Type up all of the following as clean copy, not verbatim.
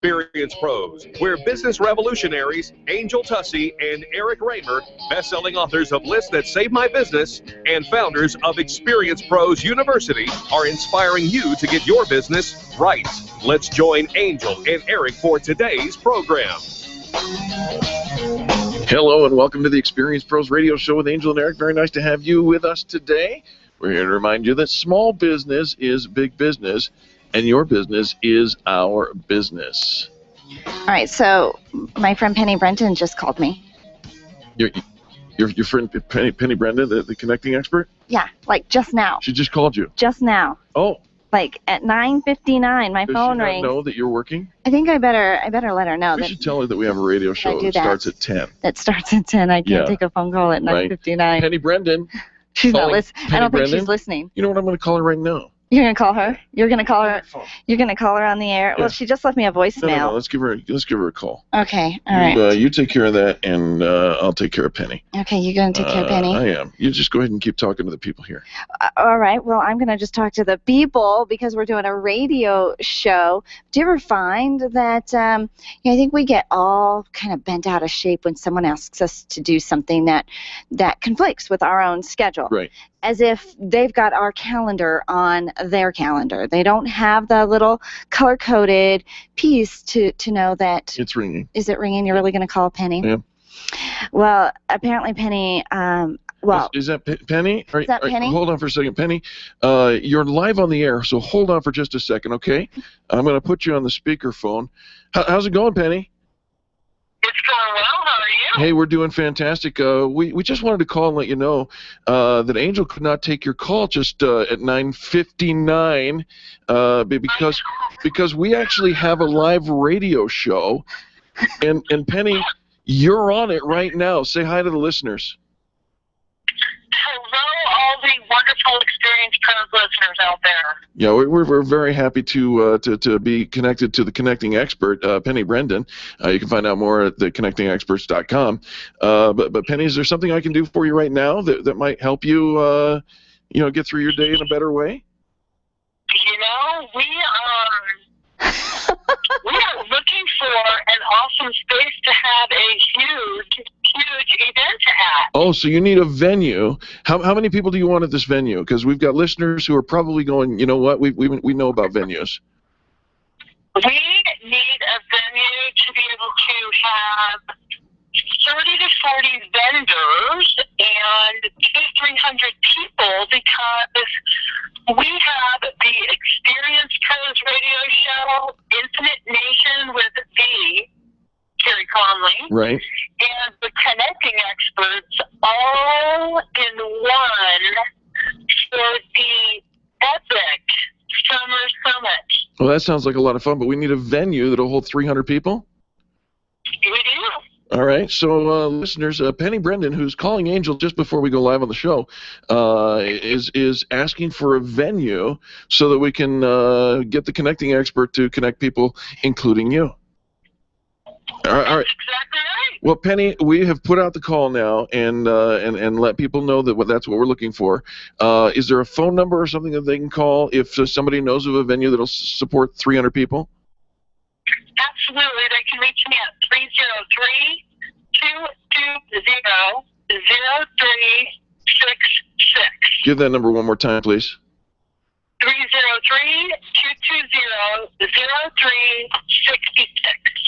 Experience Pros, where business revolutionaries Angel Tussey and Eric Raymer, best-selling authors of Lists That Save My Business and founders of Experience Pros University, are inspiring you to get your business right. Let's join Angel and Eric for today's program. Hello and welcome to the Experience Pros Radio Show with Angel and Eric. Very nice to have you with us today. We're here to remind you that small business is big business, and your business is our business. All right, so my friend Penny Brendan just called me. Your friend Penny Brendan, the connecting expert? Yeah, like just now. She just called you? Just now. Oh. Like at 9:59, my phone rings. Does she not know that you're working? I think I better let her know. We should tell her that we have a radio show that starts at 10. That starts at 10. I can't take a phone call at 9:59. Right. Penny Brendan. She's not listening. I don't think she's listening. You know what? I'm going to call her right now. You're going to call her? You're going to call her? You're going to call her on the air? Yeah. Well, she just left me a voicemail. No, let's give her a call. Okay, all right. You take care of that, and I'll take care of Penny. Okay, you're going to take care of Penny? I am. You just go ahead and keep talking to the people here. All right, well, I'm going to just talk to the people because we're doing a radio show. Do you ever find that, I think we get all kind of bent out of shape when someone asks us to do something that conflicts with our own schedule. Right. As if they've got our calendar on their calendar. They don't have the little color-coded piece to know that... It's ringing. Is it ringing? You're really going to call Penny? Yeah. Well, apparently Penny... Is that Penny? Is that Penny? Hold on for a second. Penny, you're live on the air, so hold on for just a second, okay? I'm going to put you on the speakerphone. How's it going, Penny? It's going well. How are you? Hey, we're doing fantastic. We just wanted to call and let you know that Angel could not take your call just at 9:59 because we actually have a live radio show, and Penny, you're on it right now. Say hi to the listeners. Hello, all the wonderful Experience Pros listeners out there. Yeah, we're very happy to be connected to the connecting expert, Penny Brendan. You can find out more at theconnectingexperts.com. But Penny, is there something I can do for you right now that might help you, get through your day in a better way? We are looking for an awesome space to have a huge event at. Oh, so you need a venue. How many people do you want at this venue? Because we've got listeners who are probably going, you know what, we know about venues. We need a venue to be able to have 30 to 40 vendors and 200-300 people, because we have the Experience Pros radio show, Infinite Nation with Terry Conley, right, and the Connecting Experts all in one for the epic Summer Summit. Well, that sounds like a lot of fun, but we need a venue that'll hold 300 people? We do. All right, so listeners, Penny Brendan, who's calling Angel just before we go live on the show, is asking for a venue so that we can get the connecting expert to connect people, including you. All right. That's exactly right. Well, Penny, we have put out the call now and let people know that that's what we're looking for. Is there a phone number or something that they can call if somebody knows of a venue that'll support 300 people? Absolutely. They can reach me at 303-220-0366. Give that number one more time, please. 303-220-0366.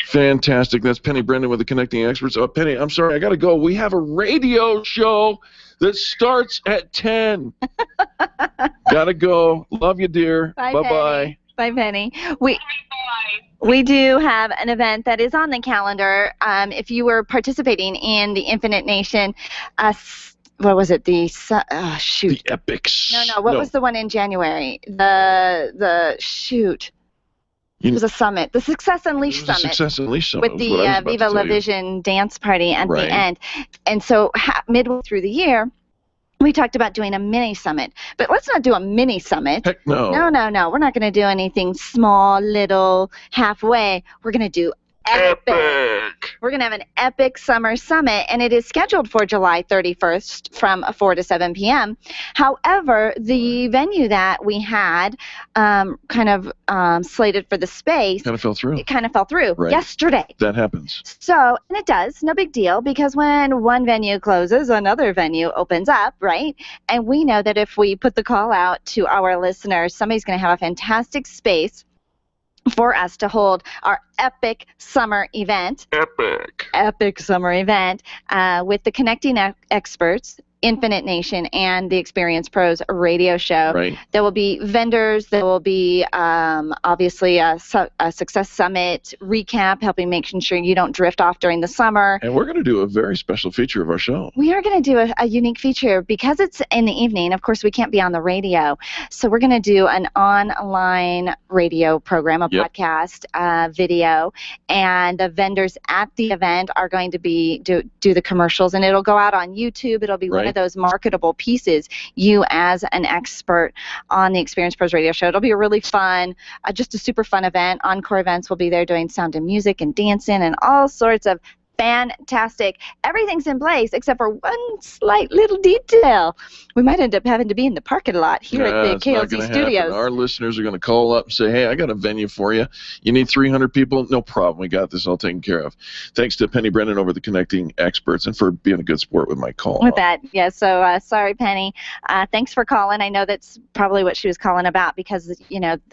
Fantastic. That's Penny Brendan with the Connecting Experts. Penny, I'm sorry, I got to go. We have a radio show that starts at 10. Got to go. Love you, dear. Bye-bye. Bye, Penny. We do have an event that is on the calendar. If you were participating in the Infinite Nation, what was it? The Epics. No. What was the one in January? The It was a summit, the Success Unleashed Summit. Success Unleashed Summit. With the Viva La Vision dance party at the end. And so midway through the year, we talked about doing a mini summit. But let's not do a mini summit. Heck no. No. We're not going to do anything small, little, halfway. We're going to do epic. We're going to have an epic summer summit, and it is scheduled for July 31st from 4 to 7 p.m. However, the venue that we had slated for the space kind of fell through. It kind of fell through Right. yesterday. That happens. So, and it does, no big deal, because when one venue closes, another venue opens up, right? And we know that if we put the call out to our listeners, somebody's going to have a fantastic space for us to hold our epic summer event. Epic summer event with the Connecting Experts, Infinite Nation, and the Experience Pros radio show. Right. There will be vendors. There will be obviously a Success Summit recap, making sure you don't drift off during the summer. And we're going to do a very special feature of our show. We are going to do a unique feature because it's in the evening. Of course, we can't be on the radio. So we're going to do an online radio program, a podcast, video, and the vendors at the event are going to be do the commercials, and it'll go out on YouTube. It'll be one of those marketable pieces, you as an expert on the Experience Pros radio show. It'll be a really fun, just a super fun event. Encore Events will be there doing sound and music and dancing and all sorts of fantastic. Everything's in place except for one slight little detail. We might end up having to be in the parking lot here at the KLZ Studios. Our listeners are going to call up and say, hey, I got a venue for you. You need 300 people? No problem. We got this all taken care of. Thanks to Penny Brendan over the Connecting Experts and for being a good sport with my call. With that, yeah. So sorry, Penny. Thanks for calling. I know that's probably what she was calling about because,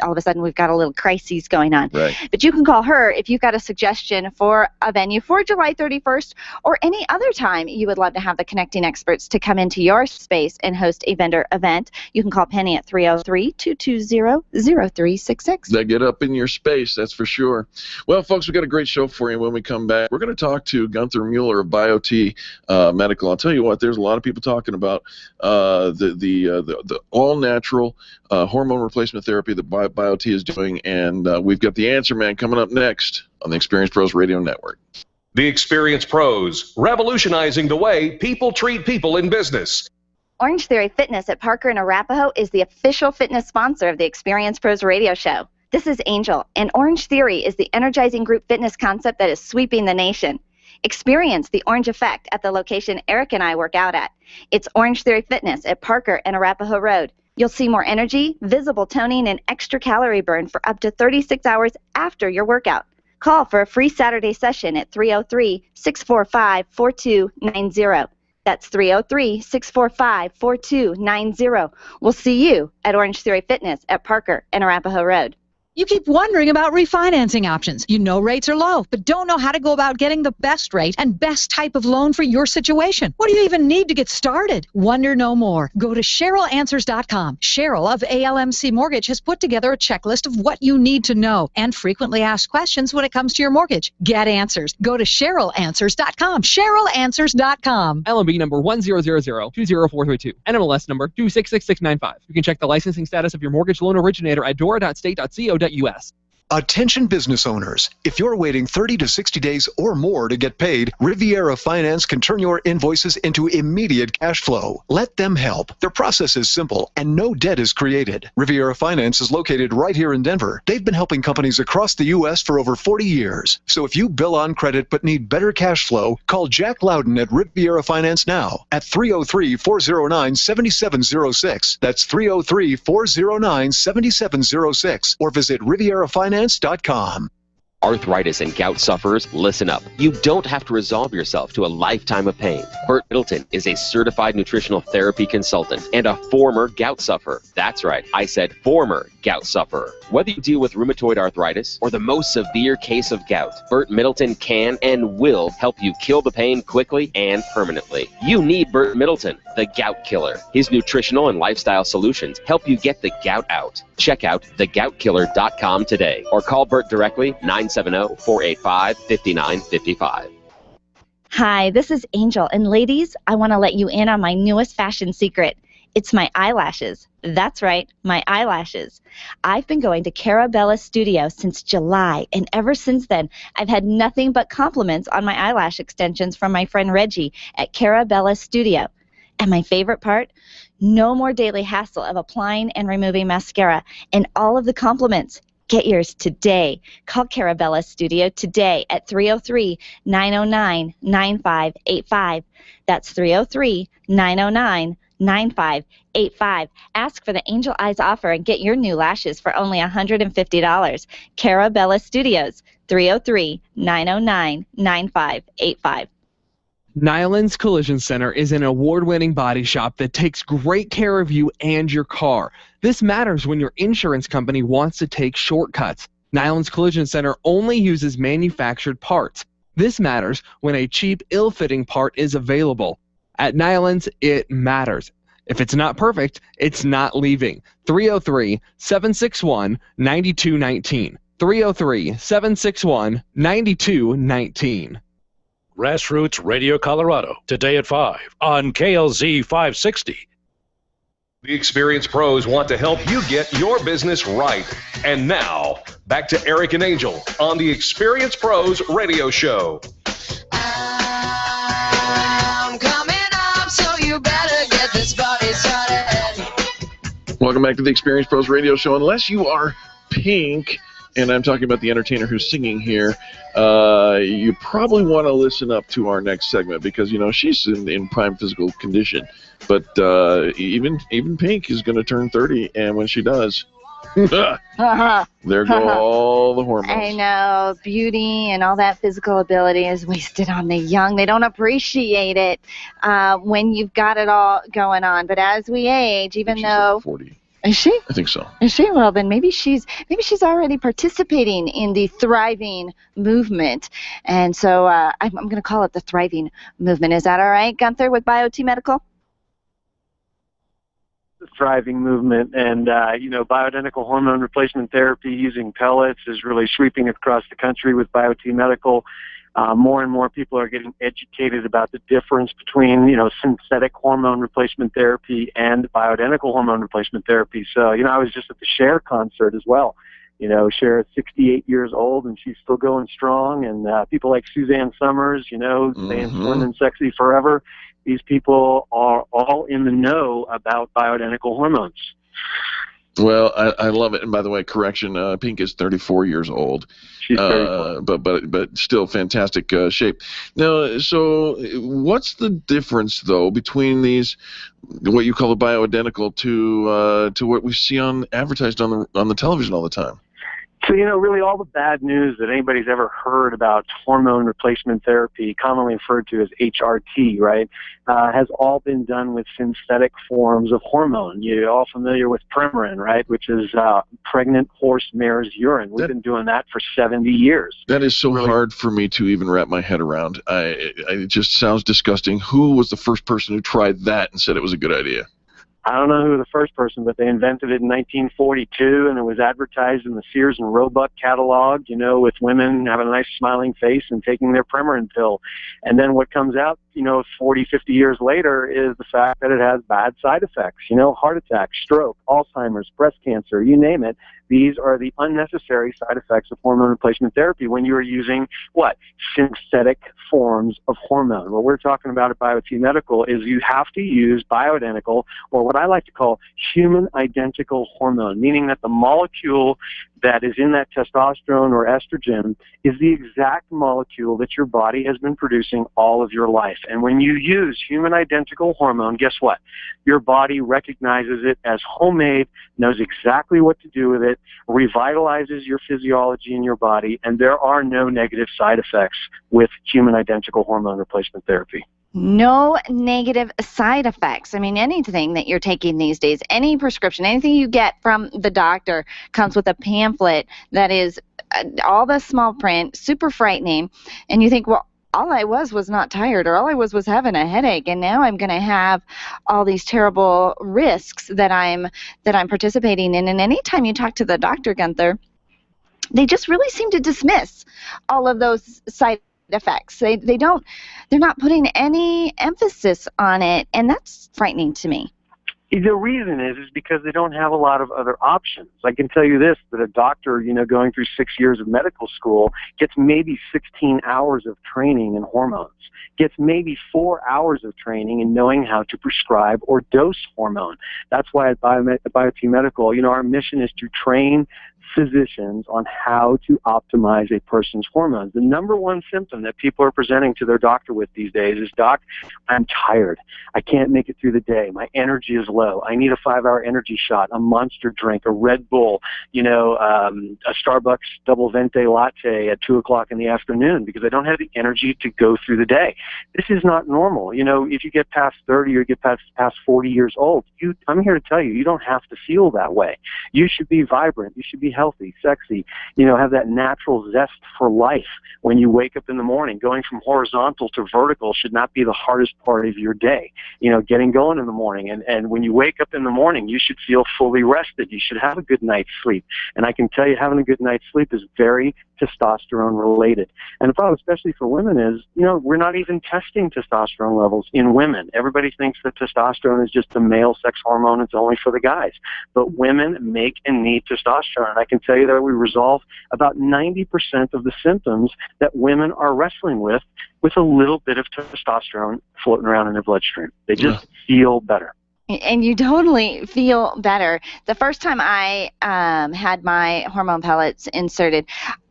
all of a sudden we've got a little crisis going on. Right. But you can call her if you've got a suggestion for a venue for July 31st or any other time you would love to have the Connecting Experts to come into your space and host a vendor event. You can call Penny at 303-220-0366. They get up in your space, that's for sure. Well, folks, we've got a great show for you when we come back. We're going to talk to Gunther Mueller of BioT Medical. I'll tell you what, there's a lot of people talking about the all-natural hormone replacement therapy that BioT is doing, and we've got the Answer Man coming up next on the Experience Pros Radio Network. The Experience Pros, revolutionizing the way people treat people in business. Orange Theory Fitness at Parker and Arapahoe is the official fitness sponsor of the Experience Pros radio show. This is Angel, and Orange Theory is the energizing group fitness concept that is sweeping the nation. Experience the orange effect at the location Eric and I work out at. It's Orange Theory Fitness at Parker and Arapahoe Road. You'll see more energy, visible toning, and extra calorie burn for up to 36 hours after your workout. Call for a free Saturday session at 303-645-4290. That's 303-645-4290. We'll see you at Orange Theory Fitness at Parker and Arapahoe Road. You keep wondering about refinancing options. You know rates are low, but don't know how to go about getting the best rate and best type of loan for your situation. What do you even need to get started? Wonder no more. Go to CherylAnswers.com. Cheryl of ALMC Mortgage has put together a checklist of what you need to know and frequently asked questions when it comes to your mortgage. Get answers. Go to CherylAnswers.com. CherylAnswers.com. LMB number 100020432. NMLS number 266695. You can check the licensing status of your mortgage loan originator at dora.state.co.us. Attention business owners. If you're waiting 30 to 60 days or more to get paid, Riviera Finance can turn your invoices into immediate cash flow. Let them help. Their process is simple and no debt is created. Riviera Finance is located right here in Denver. They've been helping companies across the U.S. for over 40 years. So if you bill on credit but need better cash flow, call Jack Loudon at Riviera Finance now at 303-409-7706. That's 303-409-7706 or visit RivieraFinance.com. Arthritis and gout sufferers, listen up. You don't have to resolve yourself to a lifetime of pain. Burt Middleton is a certified nutritional therapy consultant and a former gout sufferer. That's right, I said former gout sufferer. Whether you deal with rheumatoid arthritis or the most severe case of gout, Burt Middleton can and will help you kill the pain quickly and permanently. You need Burt Middleton, the gout killer. His nutritional and lifestyle solutions help you get the gout out. Check out thegoutkiller.com today or call Burt directly 970-485-5955. Hi, this is Angel, and ladies, I want to let you in on my newest fashion secret. It's my eyelashes. That's right, my eyelashes. I've been going to Carabella Studio since July, and ever since then, I've had nothing but compliments on my eyelash extensions from my friend Reggie at Carabella Studio. And my favorite part? No more daily hassle of applying and removing mascara, and all of the compliments Get yours today. Call Carabella Studio today at 303-909-9585. That's 303-909-9585. Ask for the Angel Eyes offer and get your new lashes for only $150. Carabella Studios, 303-909-9585. Nyland's Collision Center is an award-winning body shop that takes great care of you and your car. This matters when your insurance company wants to take shortcuts. Nyland's Collision Center only uses manufactured parts. This matters when a cheap, ill-fitting part is available. At Nyland's, it matters. If it's not perfect, it's not leaving. 303-761-9219. 303-761-9219. Grassroots Radio Colorado, today at 5 on KLZ 560. The experienced pros want to help you get your business right. And now, back to Eric and Angel on the Experienced Pros Radio Show. I'm coming up, so you better get this party started. Welcome back to the Experienced Pros Radio Show. Unless you are Pink, and I'm talking about the entertainer who's singing here, you probably want to listen up to our next segment because, you know, she's in prime physical condition. But even Pink is going to turn 30, and when she does, there go all the hormones. I know. Beauty and all that physical ability is wasted on the young. They don't appreciate it when you've got it all going on. But as we age, even though... Like 40. Is she? I think so. Is she? Well, then maybe she's already participating in the thriving movement, and so I'm going to call it the thriving movement. Is that all right, Gunther, with BioT Medical? The thriving movement, and bioidentical hormone replacement therapy using pellets is really sweeping across the country with BioT Medical. More and more people are getting educated about the difference between, synthetic hormone replacement therapy and bioidentical hormone replacement therapy. So, I was just at the Cher concert as well. Cher is 68 years old, and she's still going strong. And people like Suzanne Summers, staying slim and sexy forever. These people are all in the know about bioidentical hormones. Well, I love it. And by the way, correction, Pink is 34 years old. She's 34. But still fantastic shape. Now, so what's the difference, though, between these, what you call the bioidentical, to what we see advertised on the television all the time? So, really all the bad news that anybody's ever heard about hormone replacement therapy, commonly referred to as HRT, right, has all been done with synthetic forms of hormone. You're all familiar with Premarin, right, which is pregnant horse mare's urine. We've been doing that for 70 years. That is so hard for me to even wrap my head around. It just sounds disgusting. Who was the first person who tried that and said it was a good idea? I don't know who the first person, but they invented it in 1942, and it was advertised in the Sears and Roebuck catalog, with women having a nice smiling face and taking their Premarin pill. And then what comes out, 40, 50 years later is the fact that it has bad side effects, heart attack, stroke, Alzheimer's, breast cancer, you name it. These are the unnecessary side effects of hormone replacement therapy when you are using, synthetic forms of hormone. What we're talking about at BioT Medical is you have to use bioidentical, or what I like to call human identical hormone, meaning that the molecule that is in that testosterone or estrogen is the exact molecule that your body has been producing all of your life. And when you use human identical hormone, guess what? Your body recognizes it as homemade, knows exactly what to do with it, revitalizes your physiology in your body, and there are no negative side effects with human identical hormone replacement therapy. No negative side effects. I mean, anything that you're taking these days, any prescription, anything you get from the doctor comes with a pamphlet that is all the small print, super frightening, and you think, well, all I was not tired, or all I was having a headache, and now I'm going to have all these terrible risks that I'm participating in. And anytime you talk to the doctor, Gunther, they just really seem to dismiss all of those side effects. They're not putting any emphasis on it, and that's frightening to me. The reason is because they don't have a lot of other options. I can tell you this, that a doctor, going through 6 years of medical school gets maybe 16 hours of training in hormones, gets maybe 4 hours of training in knowing how to prescribe or dose hormone. That's why at BioT Medical, our mission is to train physicians on how to optimize a person's hormones. The number one symptom that people are presenting to their doctor with these days is, Doc, I'm tired. I can't make it through the day. My energy is low. I need a 5-hour energy shot, a Monster drink, a Red Bull, a Starbucks double venti latte at 2 o'clock in the afternoon because I don't have the energy to go through the day. This is not normal. If you get past 30 or get past 40 years old, I'm here to tell you, you don't have to feel that way. You should be vibrant. You should be healthy, sexy, have that natural zest for life when you wake up in the morning. Going from horizontal to vertical should not be the hardest part of your day. Getting going in the morning. And when you wake up in the morning, you should feel fully rested. You should have a good night's sleep. And I can tell you, having a good night's sleep is very testosterone related. And the problem, especially for women, is, we're not even testing testosterone levels in women. Everybody thinks that testosterone is just the male sex hormone. It's only for the guys. But women make and need testosterone. And I can tell you that we resolve about 90% of the symptoms that women are wrestling with a little bit of testosterone floating around in their bloodstream. They just feel better. And you totally feel better. The first time I had my hormone pellets inserted,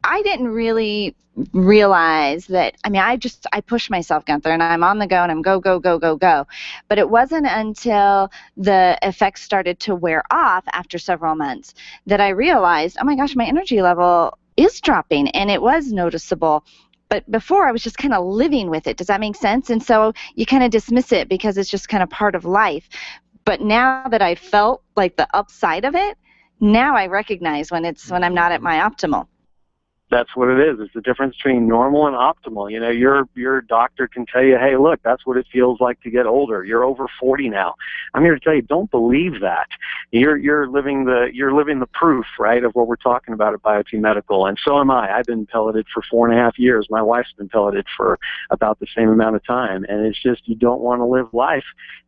I didn't really realize that, I push myself, Gunther, and I'm on the go, and I'm go, go, go, go, go. But it wasn't until the effects started to wear off after several months that I realized, oh my gosh, my energy level is dropping, and it was noticeable. But before, I was just kind of living with it. Does that make sense? And so you kind of dismiss it because it's just kind of part of life. But now that I felt like the upside of it, now I recognize when I'm not at my optimal. That's what it is. It's the difference between normal and optimal. Your doctor can tell you, hey, look, that's what it feels like to get older. You're over 40 now. I'm here to tell you, don't believe that. You're living the proof, right, of what we're talking about at BioT Medical. And so am I. I've been pelleted for 4.5 years. My wife's been pelleted for about the same amount of time. And it's just, you don't want to live life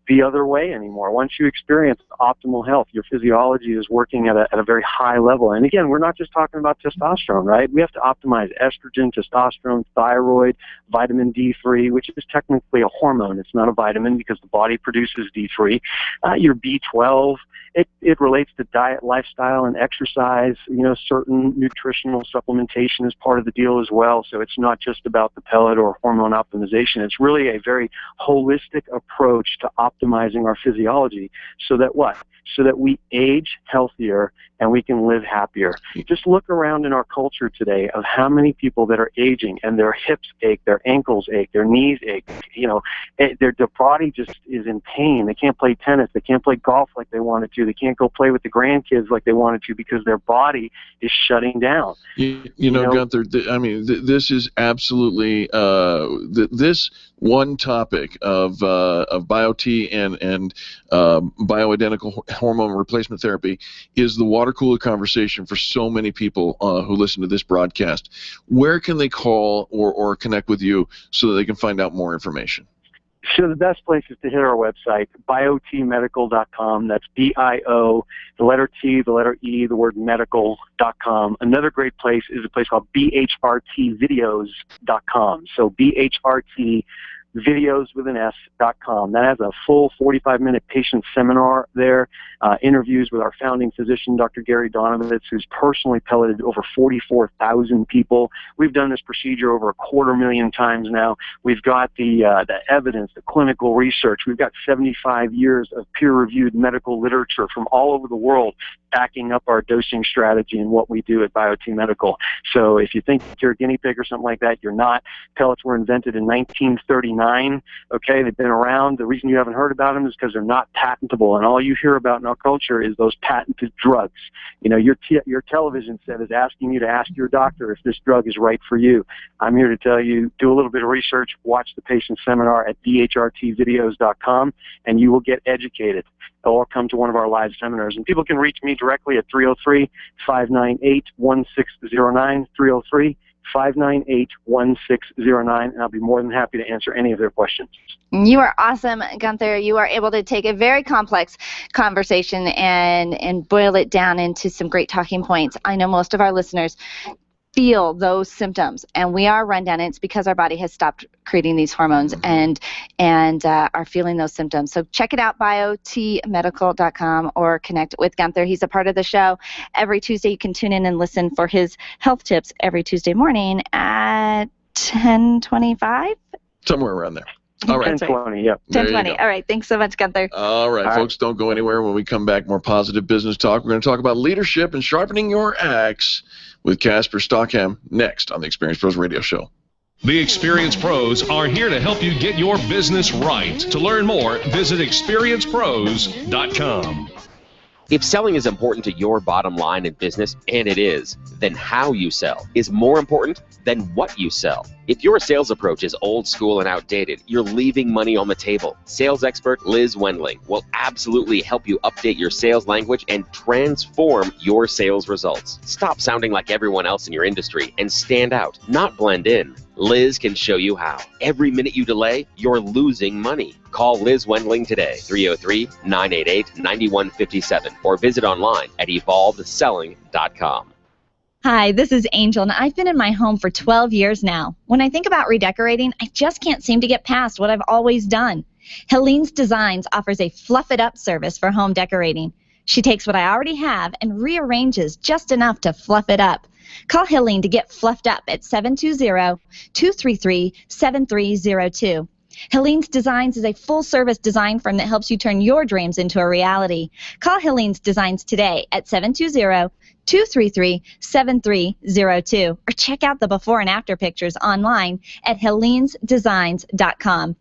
the other way anymore. Once you experience optimal health, your physiology is working at a very high level. And again, we're not just talking about testosterone, right? We have to optimize estrogen, testosterone, thyroid, vitamin D3, which is technically a hormone. It's not a vitamin because the body produces D3. Your B12. It relates to diet, lifestyle, and exercise. Certain nutritional supplementation is part of the deal as well. So it's not just about the pellet or hormone optimization. It's really a very holistic approach to optimizing our physiology so that what? So that we age healthier and we can live happier. Just look around in our culture today of how many people that are aging and their hips ache, their ankles ache, their knees ache. Their body just is in pain. They can't play tennis. They can't play golf like they wanted to. They can't go play with the grandkids like they wanted to because their body is shutting down. Gunther, this is absolutely this one topic of BioT and bioidentical hormone replacement therapy is the water cooler conversation for so many people who listen to this broadcast. Where can they call or connect with you so that they can find out more information? So the best place is to hit our website, biotmedical.com. That's B-I-O, the letter T, the letter E, the word medical.com. Another great place is a place called bhrtvideos.com. So BHRT videos with an S.com. That has a full 45-minute patient seminar there, interviews with our founding physician, Dr. Gary Donovitz, who's personally pelleted over 44,000 people. We've done this procedure over 250,000 times now. We've got the evidence, the clinical research. We've got 75 years of peer-reviewed medical literature from all over the world backing up our dosing strategy and what we do at BioT Medical. So if you think you're a guinea pig or something like that, you're not. Pellets were invented in 1939. Okay, they've been around. The reason you haven't heard about them is because they're not patentable, and all you hear about in our culture is those patented drugs. Your television set is asking you to ask your doctor if this drug is right for you. I'm here to tell you, do a little bit of research, watch the patient seminar at bhrtvideos.com, and you will get educated. Or come to one of our live seminars. And people can reach me directly at 303-598-1609, 303-598-1609, and I'll be more than happy to answer any of their questions. You are awesome, Gunther. You are able to take a very complex conversation and boil it down into some great talking points. I know most of our listeners feel those symptoms, and we are run down. And it's because our body has stopped creating these hormones and are feeling those symptoms. So check it out, biotmedical.com, or connect with Gunther. He's a part of the show every Tuesday. You can tune in and listen for his health tips every Tuesday morning at 10:25. Somewhere around there. All right. 10:20, yeah. 10:20. All right. Thanks so much, Gunther. All right, folks, don't go anywhere. When we come back, more positive business talk. We're going to talk about leadership and sharpening your axe with Casper Stockham next on the Experience Pros Radio Show. The Experience Pros are here to help you get your business right. To learn more, visit experiencepros.com. If selling is important to your bottom line in business, and it is, then how you sell is more important than what you sell. If your sales approach is old school and outdated, you're leaving money on the table. Sales expert Liz Wendling will absolutely help you update your sales language and transform your sales results. Stop sounding like everyone else in your industry and stand out, not blend in. Liz can show you how. Every minute you delay, you're losing money. Call Liz Wendling today, 303-988-9157, or visit online at evolvedselling.com. Hi, this is Angel, and I've been in my home for 12 years now. When I think about redecorating, I just can't seem to get past what I've always done. Helene's Designs offers a fluff it up service for home decorating. She takes what I already have and rearranges just enough to fluff it up. Call Helene to get fluffed up at 720-233-7302. Helene's Designs is a full-service design firm that helps you turn your dreams into a reality. Call Helene's Designs today at 720-233-7302, or check out the before and after pictures online at helenesdesigns.com.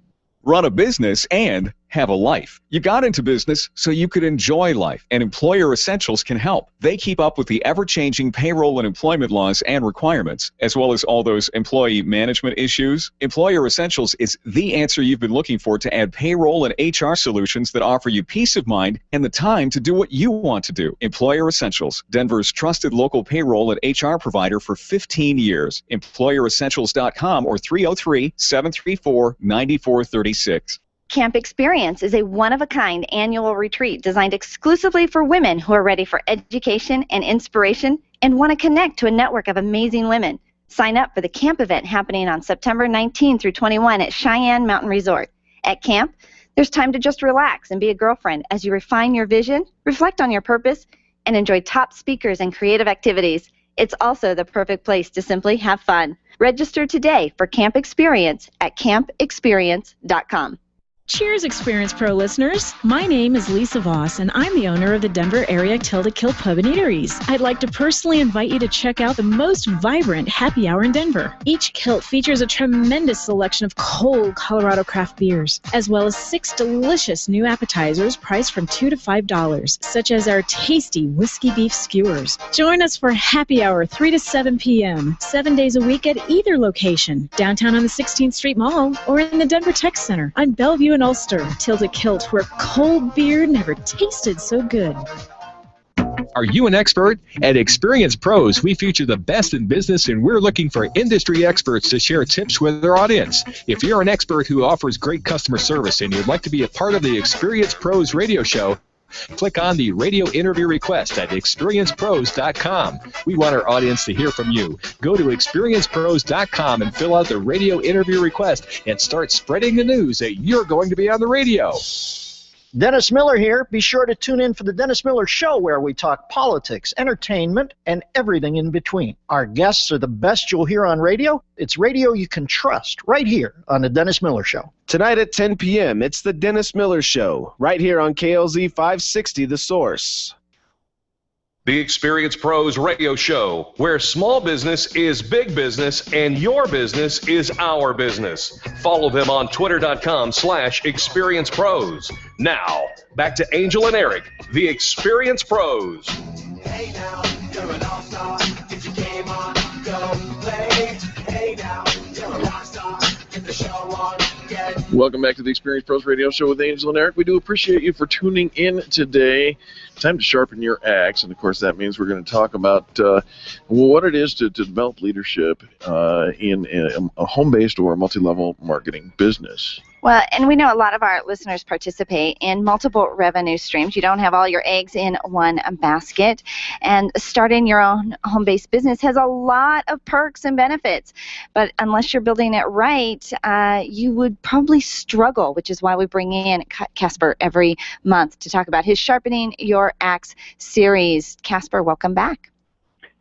Run a business and have a life. You got into business so you could enjoy life, and Employer Essentials can help. They keep up with the ever-changing payroll and employment laws and requirements, as well as all those employee management issues. Employer Essentials is the answer you've been looking for to add payroll and HR solutions that offer you peace of mind and the time to do what you want to do. Employer Essentials, Denver's trusted local payroll and HR provider for 15 years. EmployerEssentials.com or 303-734-9436. Camp Experience is a one-of-a-kind annual retreat designed exclusively for women who are ready for education and inspiration and want to connect to a network of amazing women. Sign up for the camp event happening on September 19 through 21 at Cheyenne Mountain Resort. At camp, there's time to just relax and be a girlfriend as you refine your vision, reflect on your purpose, and enjoy top speakers and creative activities. It's also the perfect place to simply have fun. Register today for Camp Experience at campexperience.com. Cheers, Experience Pro listeners. My name is Lisa Voss, and I'm the owner of the Denver area Tilda Kilt Pub and Eateries. I'd like to personally invite you to check out the most vibrant happy hour in Denver. Each Kilt features a tremendous selection of cold Colorado craft beers, as well as 6 delicious new appetizers priced from $2 to $5, such as our tasty whiskey beef skewers. Join us for happy hour 3 to 7 p.m., 7 days a week at either location, downtown on the 16th Street Mall or in the Denver Tech Center on Bellevue and Ulster. Tilda Kilt, where cold beer never tasted so good. Are you an expert? At Experience Pros, we feature the best in business, and we're looking for industry experts to share tips with our audience. If you're an expert who offers great customer service and you'd like to be a part of the Experience Pros radio show, click on the radio interview request at experiencepros.com. We want our audience to hear from you. Go to experiencepros.com and fill out the radio interview request and start spreading the news that you're going to be on the radio. Dennis Miller here. Be sure to tune in for the Dennis Miller Show, where we talk politics, entertainment, and everything in between. Our guests are the best you'll hear on radio. It's radio you can trust right here on the Dennis Miller Show. Tonight at 10 p.m., it's the Dennis Miller Show, right here on KLZ 560, The Source. The Experience Pros radio show, where small business is big business and your business is our business. Follow them on twitter.com/experiencepros. Now, back to Angel and Eric, the Experience Pros. Hey now, you're an all-star. Get your game on, go play. Hey now, you're a rock star. Get the show on, get. Welcome back to the Experience Pros Radio Show with Angel and Eric. We do appreciate you for tuning in today. Time to sharpen your axe, and of course that means we're going to talk about what it is to develop leadership in a home-based or multi-level marketing business. Well, and we know a lot of our listeners participate in multiple revenue streams. You don't have all your eggs in one basket. And starting your own home-based business has a lot of perks and benefits. But unless you're building it right, you would probably struggle, which is why we bring in Casper every month to talk about his Sharpening Your Axe series. Casper, welcome back.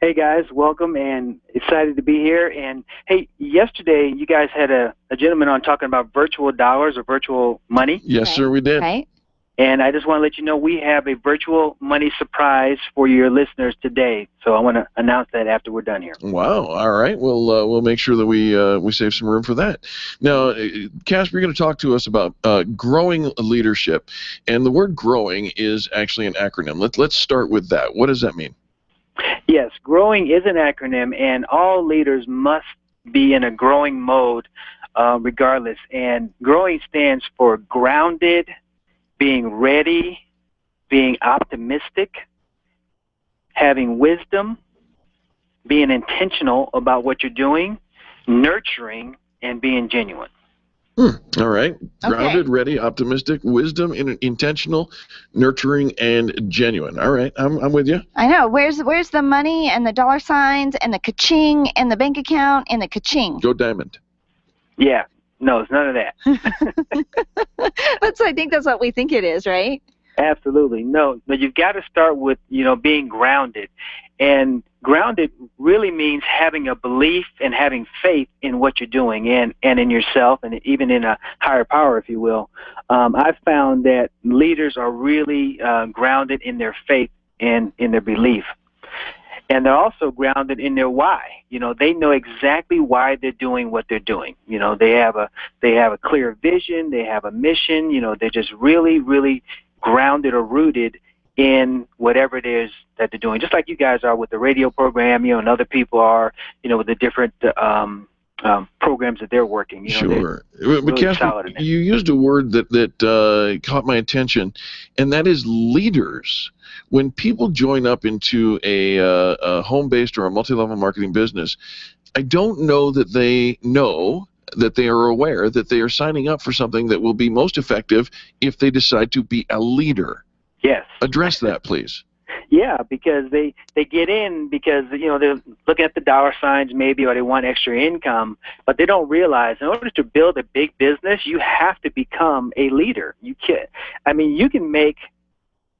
Hey guys, welcome and excited to be here. And hey, yesterday you guys had a gentleman on talking about virtual dollars or virtual money. Yes, sir, we did. Right. And I just want to let you know we have a virtual money surprise for your listeners today. So I want to announce that after we're done here. Wow. All right. We'll make sure that we save some room for that. Now, Casper, you're going to talk to us about growing leadership, and the word "growing" is actually an acronym. Let's start with that. What does that mean? Yes, growing is an acronym, and all leaders must be in a growing mode regardless. And growing stands for grounded, being ready, being optimistic, having wisdom, being intentional about what you're doing, nurturing, and being genuine. All right. Grounded, ready, optimistic, wisdom, intentional, nurturing, and genuine. All right. I'm with you. I know. Where's the money and the dollar signs and the ka-ching and the bank account and the ka-ching? Go Diamond. Yeah. No, it's none of that. I think that's what we think it is, right? Absolutely. No, you've got to start with, being grounded. And grounded really means having a belief and having faith in what you're doing and in yourself and even in a higher power, if you will. I've found that leaders are really grounded in their faith and in their belief. And they're also grounded in their why. They know exactly why they're doing what they're doing. They have a clear vision. They have a mission. They're just really, really grounded or rooted in whatever it is that they're doing, just like you guys are with the radio program, and other people are, with the different programs that they're working. Sure. Really but Casper, you used a word that caught my attention, and that is leaders. When people join up into a home-based or a multi-level marketing business, I don't know that they know that they are aware that they are signing up for something that will be most effective if they decide to be a leader. Yes. Address that, please. Yeah, because they get in because, they're looking at the dollar signs maybe, or they want extra income, but they don't realize in order to build a big business, you have to become a leader. You can make,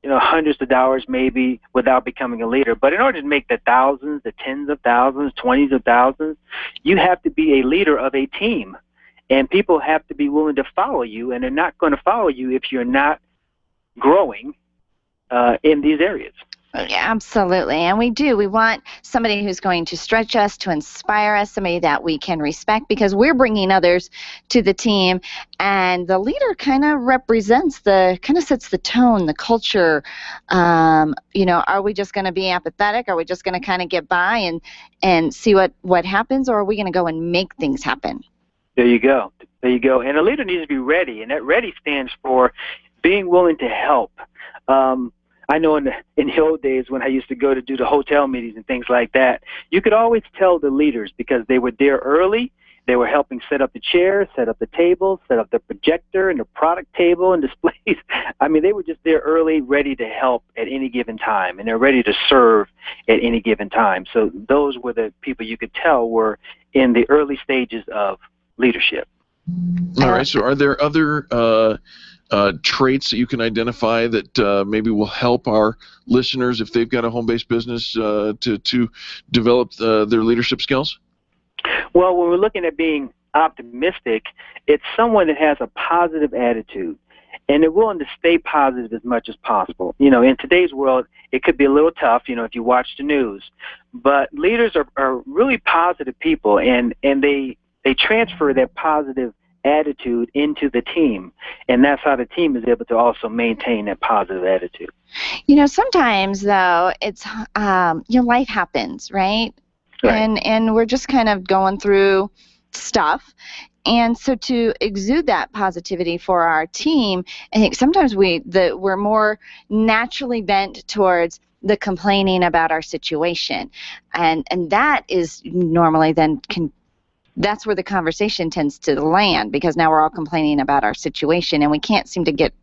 hundreds of dollars maybe without becoming a leader, but in order to make the thousands, the tens of thousands, 20s of thousands, you have to be a leader of a team, and people have to be willing to follow you, and they're not going to follow you if you're not growing in these areas. Yeah, absolutely. And we want somebody who's going to stretch us, to inspire us, somebody that we can respect, because we're bringing others to the team. And the leader kind of sets the tone, the culture. Are we just going to be apathetic? Are we just going to kind of get by and see what happens? Or are we going to go and make things happen? There you go. And a leader needs to be ready. And that ready stands for being willing to help. I know in the old days when I used to go to do the hotel meetings and things like that, you could always tell the leaders because they were there early. They were helping set up the chairs, set up the table, set up the projector and the product table and displays. They were just there early, ready to help at any given time, and they're ready to serve at any given time. So those were the people you could tell were in the early stages of leadership. All right. So are there other traits that you can identify that maybe will help our listeners if they've got a home-based business to develop their leadership skills? Well, when we're looking at being optimistic, it's someone that has a positive attitude, and they're willing to stay positive as much as possible. In today's world, it could be a little tough, if you watch the news, but leaders are really positive people, and they transfer that positive attitude into the team, and that's how the team is able to also maintain that positive attitude. Sometimes though it's life happens, right? And we're just kind of going through stuff, and so to exude that positivity for our team, I think sometimes we're more naturally bent towards the complaining about our situation, and that is normally then can that's where the conversation tends to land, because now we're all complaining about our situation and we can't seem to get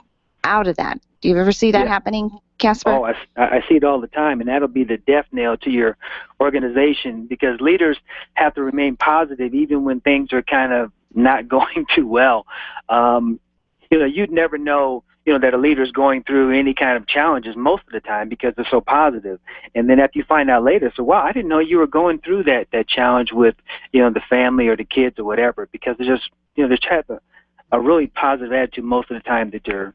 out of that. Do you ever see that happening, Casper? Oh, I see it all the time, and that'll be the death knell to your organization, because leaders have to remain positive even when things are kind of not going too well. You'd never know, that a leader's going through any kind of challenges most of the time because they're so positive. And then after you find out later, so, wow, I didn't know you were going through that challenge with, the family or the kids or whatever, because they're just, they have a really positive attitude most of the time that they're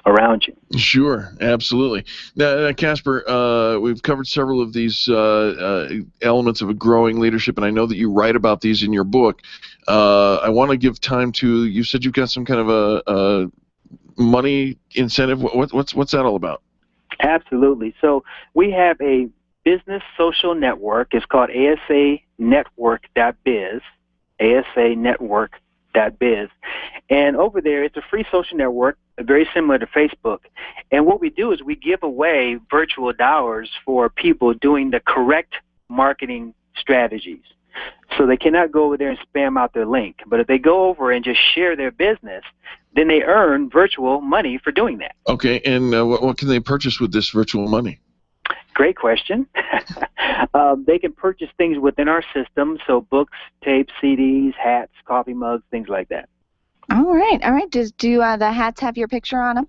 around you. Sure, absolutely. Now, Casper, we've covered several of these elements of a growing leadership, and I know that you write about these in your book. I want to give time to, you said you've got some kind of a money incentive. What's that all about? Absolutely. So we have a business social network. It's called asanetwork.biz, asanetwork.biz. And over there, it's a free social network, very similar to Facebook. And what we do is we give away virtual dollars for people doing the correct marketing strategies. So they cannot go over there and spam out their link. But if they go over and just share their business, then they earn virtual money for doing that. Okay, and what can they purchase with this virtual money? Great question. They can purchase things within our system, so books, tapes, CDs, hats, coffee mugs, things like that. All right. Do the hats have your picture on them?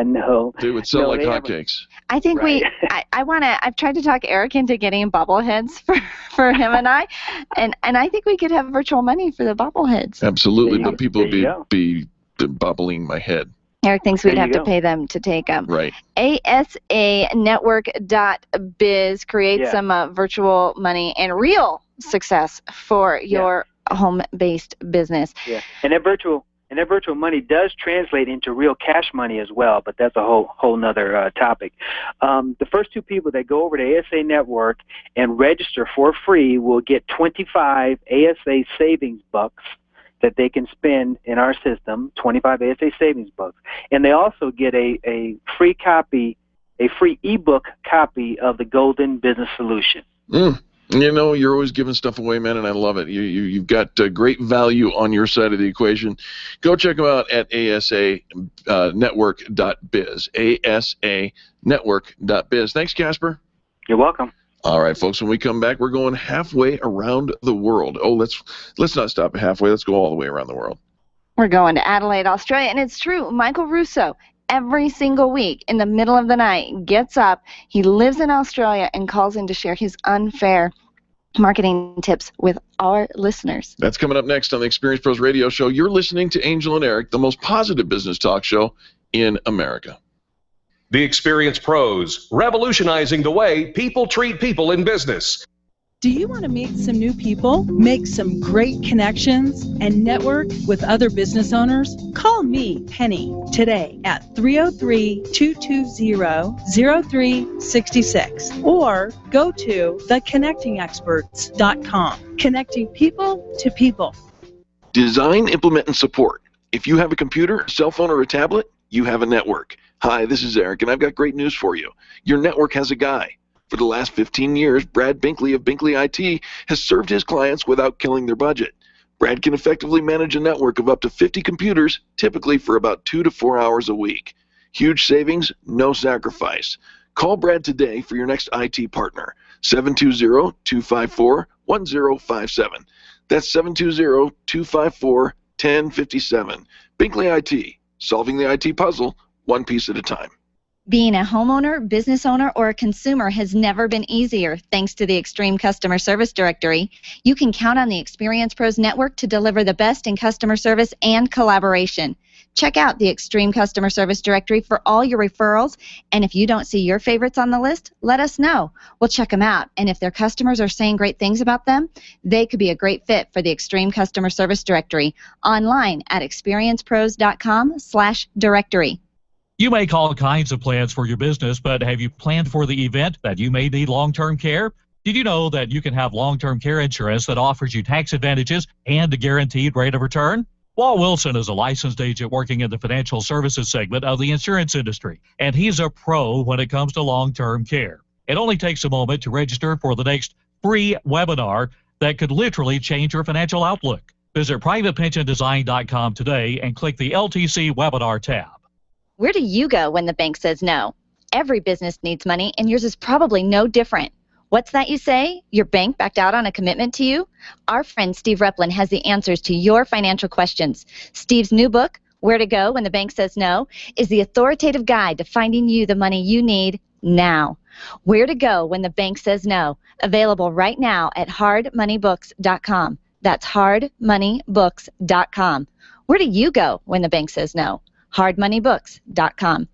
No. They would sell like hotcakes. I think I've tried to talk Eric into getting bobbleheads for him and I, and I think we could have virtual money for the bobbleheads. Absolutely, but people would be bobbling my head. Eric thinks we'd have to pay them to take them. Right. asanetwork.biz creates some virtual money and real success for your home-based business. Yeah, and that virtual money does translate into real cash money as well, but that's a whole nother topic. The first two people that go over to ASA Network and register for free will get 25 ASA savings bucks that they can spend in our system, 25 ASA savings bucks. And they also get a free copy, a free ebook copy of the Golden Business Solution. You're always giving stuff away, man, and I love it. You've got great value on your side of the equation. Go check them out at asanetwork.biz, asanetwork.biz. Thanks, Casper. You're welcome. All right, folks, when we come back, we're going halfway around the world. Oh, let's not stop at halfway. Let's go all the way around the world. We're going to Adelaide, Australia, and it's true. Michael Russo, every single week in the middle of the night, gets up. He lives in Australia and calls in to share his unfair marketing tips with our listeners. That's coming up next on the Experience Pros Radio Show. You're listening to Angel and Eric, the most positive business talk show in America. The Experience Pros, revolutionizing the way people treat people in business. Do you want to meet some new people, make some great connections, and network with other business owners? Call me, Penny, today at 303-220-0366 or go to theconnectingexperts.com. Connecting people to people. Design, implement, and support. If you have a computer, a cell phone, or a tablet, you have a network. Hi, this is Eric, and I've got great news for you. Your network has a guy. For the last 15 years, Brad Binkley of Binkley IT has served his clients without killing their budget. Brad can effectively manage a network of up to 50 computers, typically for about 2 to 4 hours a week. Huge savings, no sacrifice. Call Brad today for your next IT partner, 720-254-1057. That's 720-254-1057. Binkley IT, solving the IT puzzle, one piece at a time. Being a homeowner, business owner, or a consumer has never been easier thanks to the Extreme Customer Service Directory. You can count on the Experience Pros Network to deliver the best in customer service and collaboration. Check out the Extreme Customer Service Directory for all your referrals, and if you don't see your favorites on the list, let us know. We'll check them out, and if their customers are saying great things about them, they could be a great fit for the Extreme Customer Service Directory. Online at experiencepros.com/directory. You make all kinds of plans for your business, but have you planned for the event that you may need long-term care? Did you know that you can have long-term care insurance that offers you tax advantages and a guaranteed rate of return? Walt Wilson is a licensed agent working in the financial services segment of the insurance industry, and he's a pro when it comes to long-term care. It only takes a moment to register for the next free webinar that could literally change your financial outlook. Visit privatepensiondesign.com today and click the LTC webinar tab. Where do you go when the bank says no? Every business needs money, and yours is probably no different. What's that you say? Your bank backed out on a commitment to you? Our friend Steve Replin has the answers to your financial questions. Steve's new book, Where to Go When the Bank Says No, is the authoritative guide to finding you the money you need now. Where to Go When the Bank Says No, available right now at hardmoneybooks.com. That's hardmoneybooks.com. Where do you go when the bank says no? hardmoneybooks.com.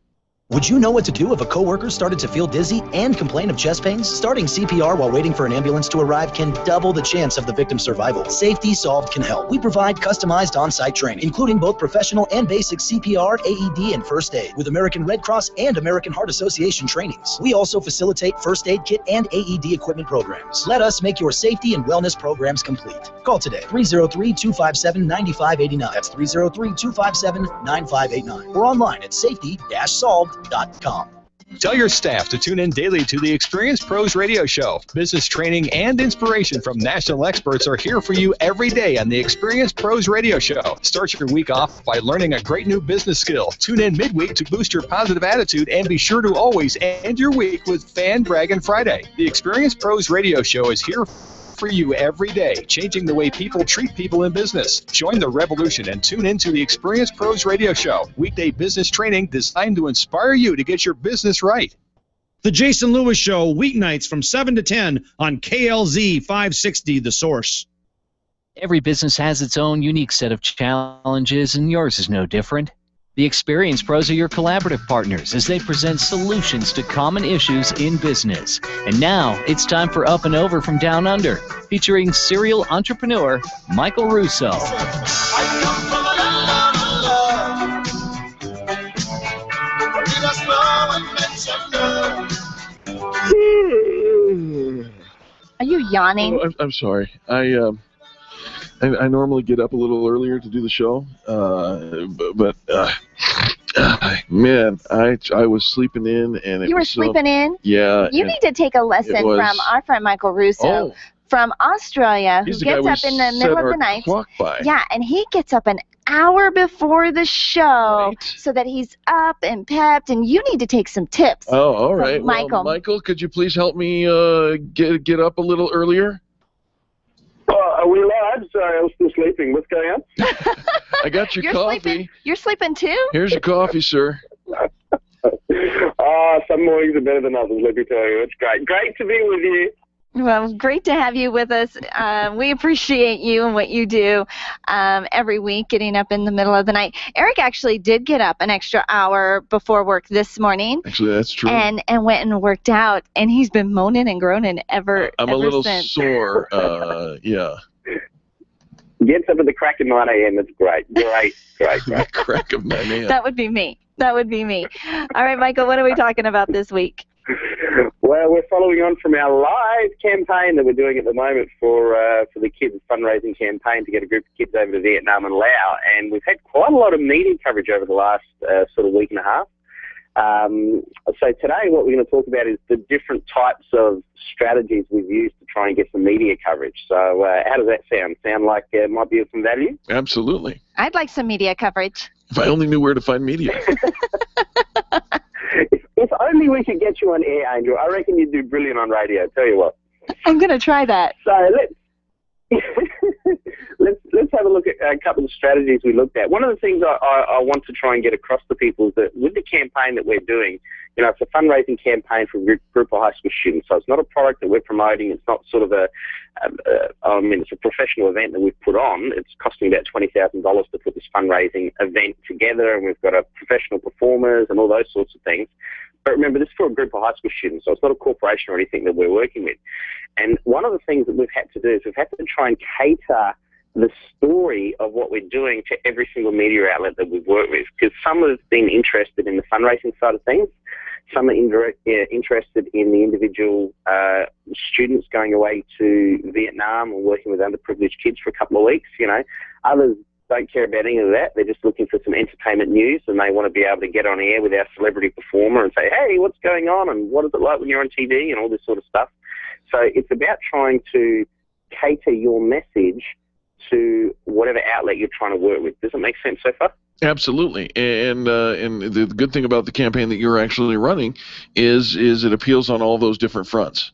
Would you know what to do if a coworker started to feel dizzy and complain of chest pains? Starting CPR while waiting for an ambulance to arrive can double the chance of the victim's survival. Safety Solved can help. We provide customized on-site training, including both professional and basic CPR, AED, and first aid, with American Red Cross and American Heart Association trainings. We also facilitate first aid kit and AED equipment programs. Let us make your safety and wellness programs complete. Call today, 303-257-9589. That's 303-257-9589. Or online at safety-solved.com. Tell your staff to tune in daily to the Experienced Pros Radio Show. Business training and inspiration from national experts are here for you every day on the Experienced Pros Radio Show. Start your week off by learning a great new business skill. Tune in midweek to boost your positive attitude, and be sure to always end your week with Fan Bragging Friday. The Experienced Pros Radio Show is here for you every day, changing the way people treat people in business. Join the revolution and tune into the Experienced Pros Radio Show. Weekday business training designed to inspire you to get your business right. The Jason Lewis Show, weeknights from 7 to 10 on KLZ 560, The Source. Every business has its own unique set of challenges, and yours is no different. The Experienced Pros are your collaborative partners as they present solutions to common issues in business. And now, it's time for Up and Over from Down Under, featuring serial entrepreneur Michael Russo. Are you yawning? Oh, I'm sorry. I normally get up a little earlier to do the show, but man, I was sleeping in, and You were sleeping in? Yeah. You need to take a lesson from our friend Michael Russo from Australia, He's who the guy gets up in the middle of the night. Clock by. Yeah, and he gets up an hour before the show so that he's up and pepped, and you need to take some tips. Oh, all right. from Michael. Well, Michael, could you please help me get up a little earlier? Are we live? Sorry, I was still sleeping. What's going on? I got your coffee. You're sleeping too? Here's your coffee, sir. Some mornings are better than others, let me tell you. It's great. Great to be with you. Well, great to have you with us. We appreciate you and what you do every week, getting up in the middle of the night. Eric actually did get up an extra hour before work this morning. Actually, that's true. And went and worked out, and he's been moaning and groaning ever I'm a little since. sore. Yeah. Gets up at the crack of 9 a.m. It's great. Great. Crack of 9 a.m. That would be me. All right, Michael, what are we talking about this week? Well, we're following on from our live campaign that we're doing at the moment for the kids' fundraising campaign to get a group of kids over to Vietnam and Laos, and we've had quite a lot of media coverage over the last sort of week and a half. So today what we're going to talk about is the different types of strategies we've used to try and get some media coverage. So how does that sound? Sound like it might be of some value? Absolutely. I'd like some media coverage. If I only knew where to find media. If only we could get you on air, Angel. I reckon you'd do brilliant on radio. Tell you what. I'm going to try that. So let's have a look at a couple of strategies we looked at. One of the things I want to try and get across to people is that with the campaign that we're doing, you know, it's a fundraising campaign for a group of high school students. So it's not a product that we're promoting. It's not sort of it's a professional event that we've put on. It's costing about $20,000 to put this fundraising event together, and we've got professional performers and all those sorts of things. But remember, this is for a group of high school students, so it's not a corporation or anything that we're working with. And one of the things that we've had to do is we've had to try and cater the story of what we're doing to every single media outlet that we've worked with, because some have been interested in the fundraising side of things, some are interested in the individual students going away to Vietnam and working with underprivileged kids for a couple of weeks. You know, others don't care about any of that. They're just looking for some entertainment news, and they want to be able to get on air with our celebrity performer and say, hey, what's going on, and what is it like when you're on TV, and all this sort of stuff. So it's about trying to cater your message to whatever outlet you're trying to work with. Does it make sense so far? Absolutely, and the good thing about the campaign that you're actually running is it appeals on all those different fronts.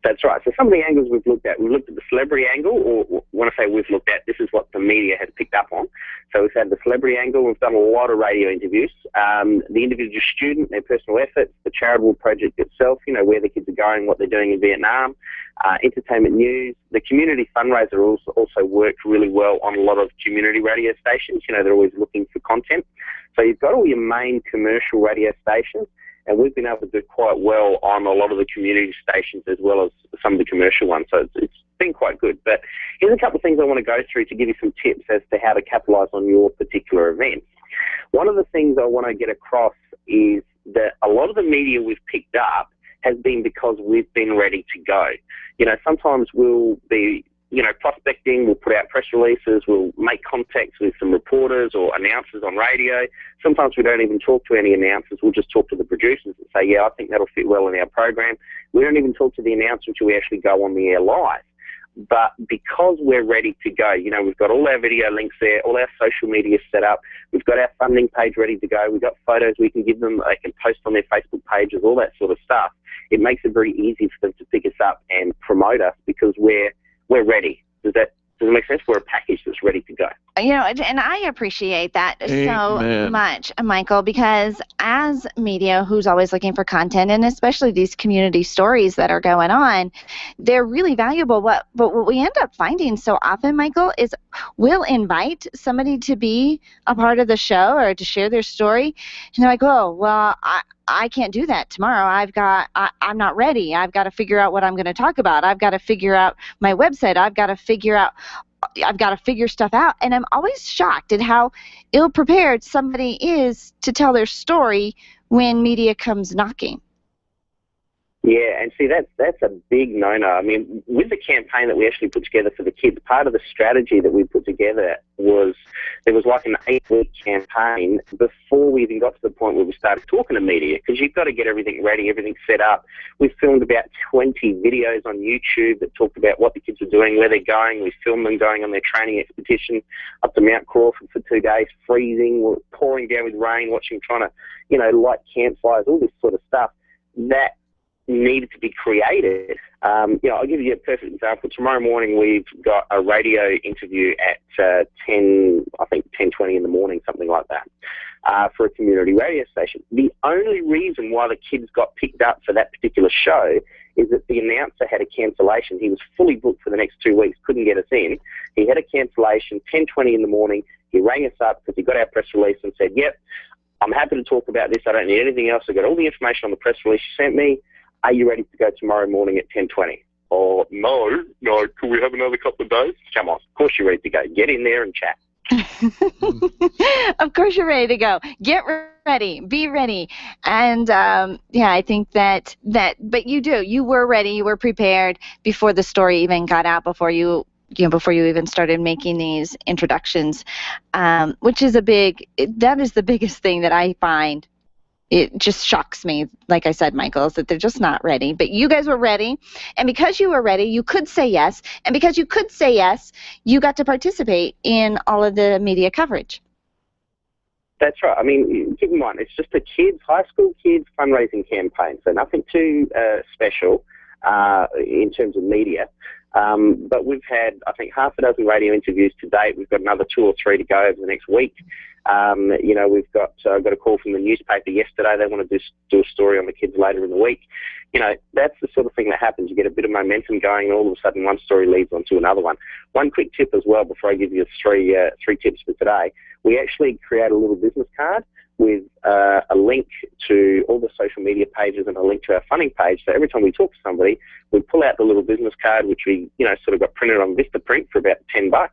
That's right. So some of the angles we've looked at the celebrity angle, or when I say we've looked at, this is what the media has picked up on. So we've had the celebrity angle, we've done a lot of radio interviews, the individual student, their personal efforts, the charitable project itself, where the kids are going, what they're doing in Vietnam, entertainment news. The community fundraiser also worked really well on a lot of community radio stations. They're always looking for content. So you've got all your main commercial radio stations, and we've been able to do quite well on a lot of the community stations as well as some of the commercial ones. So it's been quite good. But here's a couple of things I want to go through to give you some tips as to how to capitalise on your particular event. One of the things I want to get across is that a lot of the media we've picked up has been because we've been ready to go. Sometimes we'll be prospecting, we'll put out press releases, we'll make contacts with some reporters or announcers on radio. Sometimes we don't even talk to any announcers, we'll just talk to the producers and say, yeah, I think that'll fit well in our program. We don't even talk to the announcer until we actually go on the air live. But because we're ready to go, we've got all our video links there, all our social media set up, we've got our funding page ready to go, we've got photos we can give them, they can post on their Facebook pages, all that sort of stuff. It makes it very easy for them to pick us up and promote us because we're ready. Does it make sense? We're a package that's ready to go. And I appreciate that so much, Michael, because as media who's always looking for content, and especially these community stories that are going on, they're really valuable. But what we end up finding so often, Michael, is we'll invite somebody to be a part of the show or to share their story, and they're like, oh, well, I can't do that tomorrow. I'm not ready. I've got to figure out what I'm going to talk about. I've got to figure out my website. I've got to figure stuff out. And I'm always shocked at how ill-prepared somebody is to tell their story when media comes knocking. Yeah, and see, that's a big no-no. I mean, with the campaign that we actually put together for the kids, part of the strategy that we put together was there was like an 8-week campaign before we even got to the point where we started talking to media, because you've got to get everything ready, everything set up. We filmed about 20 videos on YouTube that talked about what the kids are doing, where they're going. We filmed them going on their training expedition up to Mount Crawford for 2 days, freezing, pouring down with rain, trying to, light campfires, all this sort of stuff. That needed to be created. I'll give you a perfect example. Tomorrow morning we've got a radio interview at 10:20 in the morning, something like that, for a community radio station. The only reason why the kids got picked up for that particular show is that the announcer had a cancellation. He was fully booked for the next 2 weeks, couldn't get us in. He had a cancellation, 10:20 in the morning. He rang us up because he got our press release and said, yep, I'm happy to talk about this. I don't need anything else. I got all the information on the press release you sent me. Are you ready to go tomorrow morning at 10:20? Or no, could we have another couple of days? Come on, of course you're ready to go. Get in there and chat. Of course you're ready to go. Get ready. Be ready. And I think that but you were ready. You were prepared before the story even got out, before you even started making these introductions, which is that is the biggest thing that I find. It just shocks me, like I said, Michael, is that they're just not ready. But you guys were ready, and because you were ready, you could say yes. And because you could say yes, you got to participate in all of the media coverage. That's right. I mean, keep in mind, it's just a high school kids fundraising campaign, so nothing too special in terms of media. But we've had, I think, half a dozen radio interviews to date. We've got another 2 or 3 to go over the next week. We've got got a call from the newspaper yesterday. They want to do a story on the kids later in the week. That's the sort of thing that happens. You get a bit of momentum going, and all of a sudden one story leads on to another one. One quick tip as well before I give you three tips for today. We actually create a little business card with a link to all the social media pages and a link to our funding page. So every time we talk to somebody, we pull out the little business card, which we sort of got printed on Vistaprint for about $10.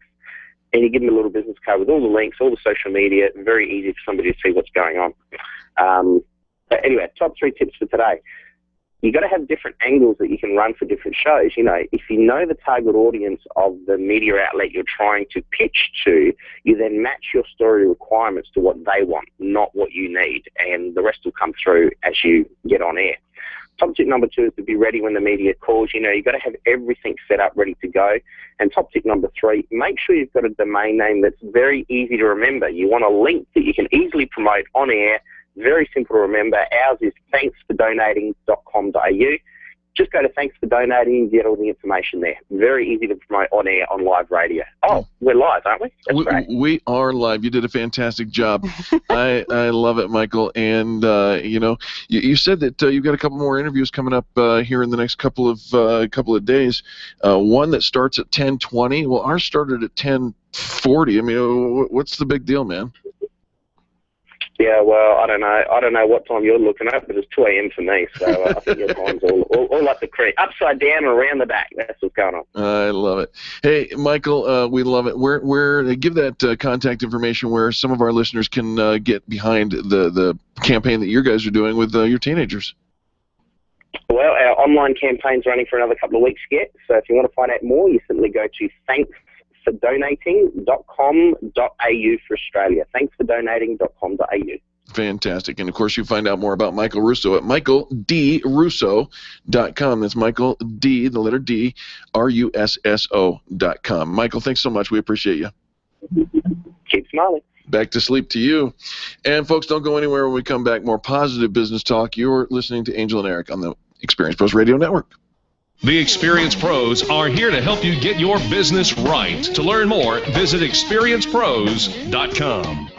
And you give them a little business card with all the links, all the social media, very easy for somebody to see what's going on. But anyway, top 3 tips for today. You've got to have different angles that you can run for different shows. If you know the target audience of the media outlet you're trying to pitch to, you then match your story requirements to what they want, not what you need, and the rest will come through as you get on air. Top tip number 2 is to be ready when the media calls. You've got to have everything set up, ready to go. And top tip number 3, make sure you've got a domain name that's very easy to remember. You want a link that you can easily promote on air, very simple to remember. Ours is thanksfordonating.com.au. Just go to Thanks for Donating and get all the information there. Very easy to promote on air on live radio. Oh, we're live, aren't we? That's great. We are live. You did a fantastic job. I love it, Michael. And, you said that you've got a couple more interviews coming up here in the next couple of days. One that starts at 10:20. Well, ours started at 10:40. I mean, what's the big deal, man? Yeah, well, I don't know what time you're looking at, but it's 2 a.m. for me, so I think your time's all up the creek. Upside down and around the back. That's what's going on. I love it. Hey, Michael, we love it. Where give that contact information where some of our listeners can get behind the campaign that you guys are doing with your teenagers. Well, our online campaign's running for another couple of weeks yet, so if you want to find out more, you simply go to thanksfordonating.com.au for Australia. Thanksfordonating.com.au. Fantastic. And, of course, you find out more about Michael Russo at michaeldrusso.com. That's Michael D, the letter D, RUSSO.com. Michael, thanks so much. We appreciate you. Keep smiling. Back to sleep to you. And, folks, don't go anywhere when we come back. More positive business talk. You're listening to Angel and Eric on the Experience Pros Radio Network. The Experience Pros are here to help you get your business right. To learn more, visit experiencepros.com.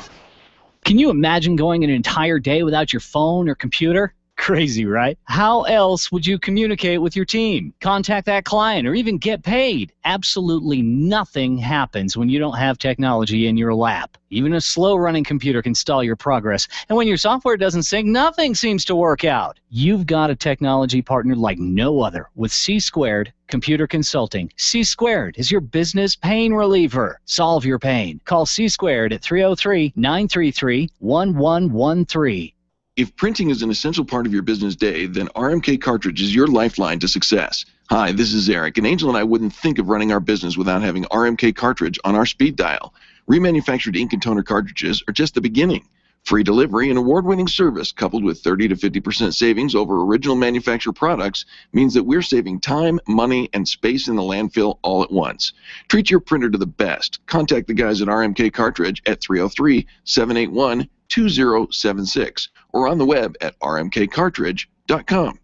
Can you imagine going an entire day without your phone or computer? Crazy, right? How else would you communicate with your team, contact that client, or even get paid? Absolutely nothing happens when you don't have technology in your lap. Even a slow-running computer can stall your progress. And when your software doesn't sync, nothing seems to work out. You've got a technology partner like no other with C-Squared Computer Consulting. C-Squared is your business pain reliever. Solve your pain. Call C-Squared at 303-933-1113. If printing is an essential part of your business day, then RMK Cartridge is your lifeline to success. Hi, this is Eric, and Angel and I wouldn't think of running our business without having RMK Cartridge on our speed dial. Remanufactured ink and toner cartridges are just the beginning. Free delivery and award-winning service coupled with 30 to 50% savings over original manufacturer products means that we're saving time, money, and space in the landfill all at once. Treat your printer to the best. Contact the guys at RMK Cartridge at 303-781-2076 or on the web at rmkcartridge.com.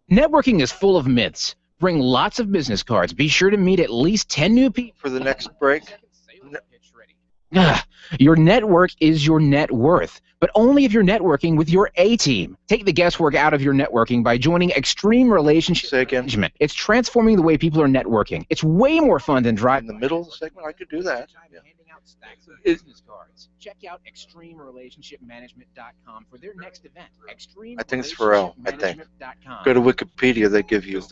Networking is full of myths. Bring lots of business cards. Be sure to meet at least 10 new people. For the next break? Your network is your net worth, but only if you're networking with your A-team. Take the guesswork out of your networking by joining Extreme Relationship Management. It's transforming the way people are networking. It's way more fun than driving. In the middle of the segment, I could do that. Yeah. Stacks of business cards. Check out ExtremeRelationshipManagement.com for their next event. I think it's Pharrell, I think. Go to Wikipedia, they give you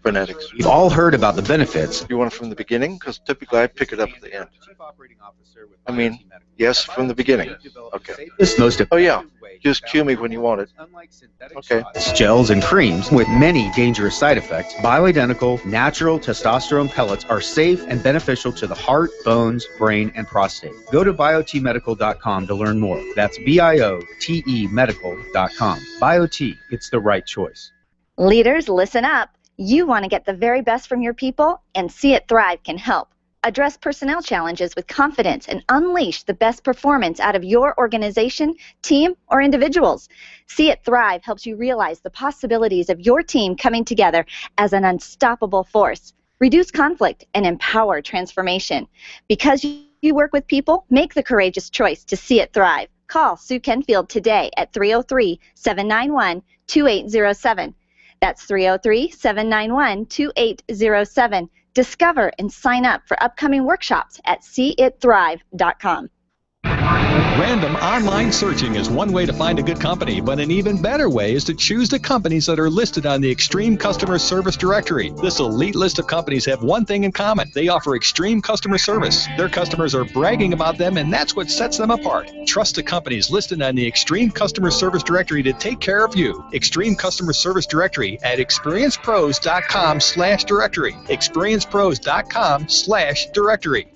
phonetics. You've all heard about the benefits. You want it from the beginning? Because typically I pick it up at the end. I mean, yes, from the beginning. Okay. Oh, yeah. Just cue me when you want it. Okay. Gels and creams with many dangerous side effects. Bioidentical, natural testosterone pellets are safe and beneficial to the heart, bones, brain, and prostate. Go to biotmedical.com to learn more. That's BIOTE medical.com. BioT, it's the right choice. Leaders, listen up. You want to get the very best from your people, and See It Thrive can help. Address personnel challenges with confidence and unleash the best performance out of your organization, team, or individuals. See It Thrive helps you realize the possibilities of your team coming together as an unstoppable force. Reduce conflict and empower transformation. Because you work with people, make the courageous choice to See It Thrive. Call Sue Kenfield today at 303-791-2807. That's 303-791-2807. Discover and sign up for upcoming workshops at seeitthrive.com. Random online searching is one way to find a good company, but an even better way is to choose the companies that are listed on the Extreme Customer Service Directory. This elite list of companies have one thing in common. They offer extreme customer service. Their customers are bragging about them, and that's what sets them apart. Trust the companies listed on the Extreme Customer Service Directory to take care of you. Extreme Customer Service Directory at experiencepros.com/directory. experiencepros.com/directory.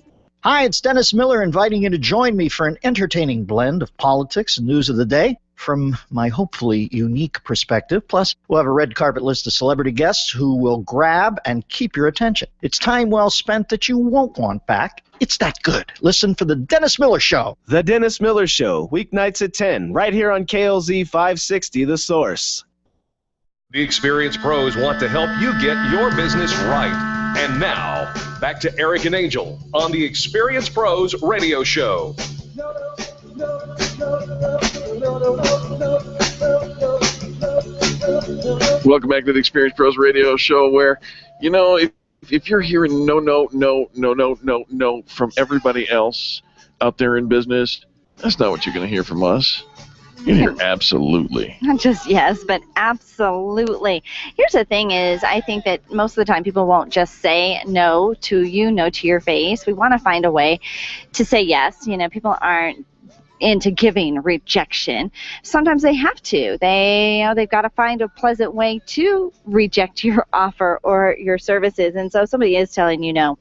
Hi, it's Dennis Miller inviting you to join me for an entertaining blend of politics and news of the day. from my hopefully unique perspective. Plus, we'll have a red carpet list of celebrity guests who will grab and keep your attention. It's time well spent that you won't want back. It's that good. Listen for The Dennis Miller Show. The Dennis Miller Show, weeknights at 10, right here on KLZ 560, The Source. The experienced pros want to help you get your business right. And now, back to Eric and Angel on the Experienced Pros Radio Show. Welcome back to the Experienced Pros Radio Show, where, you know, if you're hearing no from everybody else out there in business, that's not what you're going to hear from us. You're going to hear absolutely. Not just yes, but absolutely. Here's the thing is, I think that most of the time people won't just say no to you, no to your face. We want to find a way to say yes. You know, people aren't into giving rejection. Sometimes they have to. They've got to find a pleasant way to reject your offer or your services. And so somebody is telling you no,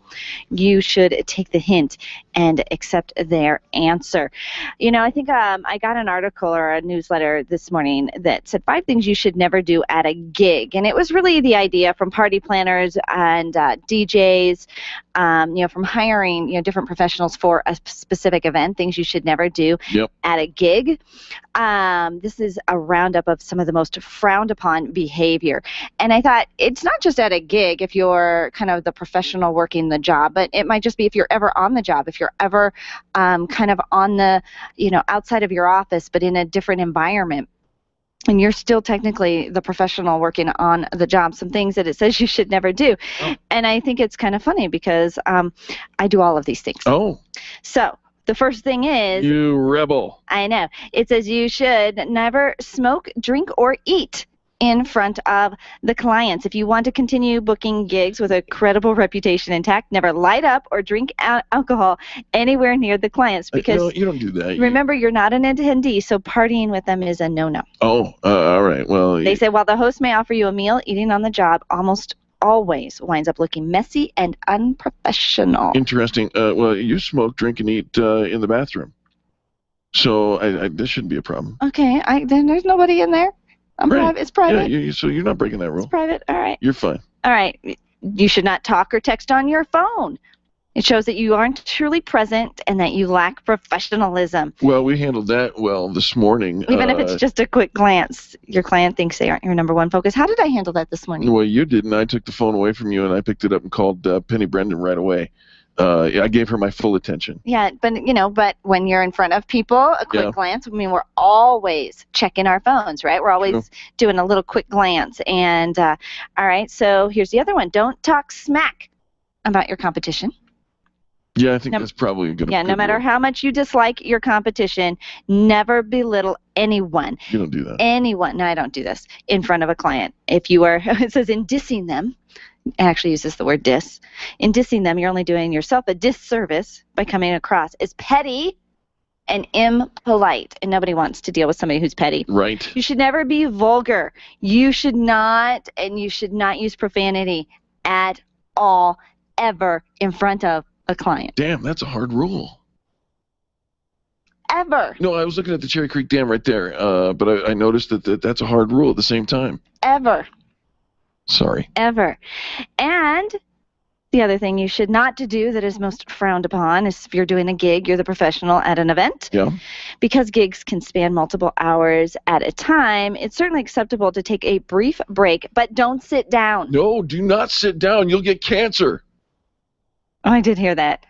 you should take the hint and accept their answer. You know, I think I got an article or a newsletter this morning that said 5 things you should never do at a gig. And it was really the idea from party planners and DJs, you know, from hiring, you know, different professionals for a specific event, things you should never do at a gig. This is a roundup of some of the most frowned upon behavior. And I thought it's not just at a gig if you're kind of the professional working the job, but it might just be if you're ever on the job, if you're ever kind of on the, you know, outside of your office, but in a different environment. And you're still technically the professional working on the job. Some things that it says you should never do. Oh. And I think it's kind of funny because I do all of these things. Oh. So the first thing is... You rebel. I know. It says you should never smoke, drink, or eat in front of the clients. If you want to continue booking gigs with a credible reputation intact, never light up or drink alcohol anywhere near the clients because no, you don't do that. Remember, you're not an attendee, so partying with them is a no-no. Oh, all right. Well, they say while the host may offer you a meal, eating on the job almost always winds up looking messy and unprofessional. Interesting. Well, you smoke, drink, and eat in the bathroom, so this shouldn't be a problem. Okay. Then there's nobody in there. Private. It's private. Yeah, so you're not breaking that rule. It's private. All right. You're fine. All right. You should not talk or text on your phone. It shows that you aren't truly present and that you lack professionalism. Well, we handled that well this morning. Even if it's just a quick glance, your client thinks they aren't your number one focus. How did I handle that this morning? Well, you didn't. I took the phone away from you, and I picked it up and called Penny Brendan right away. I gave her my full attention. Yeah, but when you're in front of people, a quick glance, I mean, we're always checking our phones, right? We're always doing a little quick glance. And, all right, so here's the other one. Don't talk smack about your competition. Yeah, I think that's probably a good Yeah, no matter how much you dislike your competition, never belittle anyone. You don't do that. Anyone. No, I don't do this in front of a client. If you are, it says in dissing them, it actually uses the word diss. In dissing them, you're only doing yourself a disservice by coming across as petty and impolite, and nobody wants to deal with somebody who's petty. Right. You should never be vulgar. You should not use profanity at all, ever, in front of a client. Damn, that's a hard rule. Ever. No, I was looking at the Cherry Creek Dam right there, but I noticed that that's a hard rule at the same time. Ever. Sorry. Ever. And the other thing you should not do that is most frowned upon is if you're doing a gig, you're the professional at an event. Yeah. Because gigs can span multiple hours at a time, it's certainly acceptable to take a brief break, but don't sit down. No, do not sit down. You'll get cancer. Oh, I did hear that.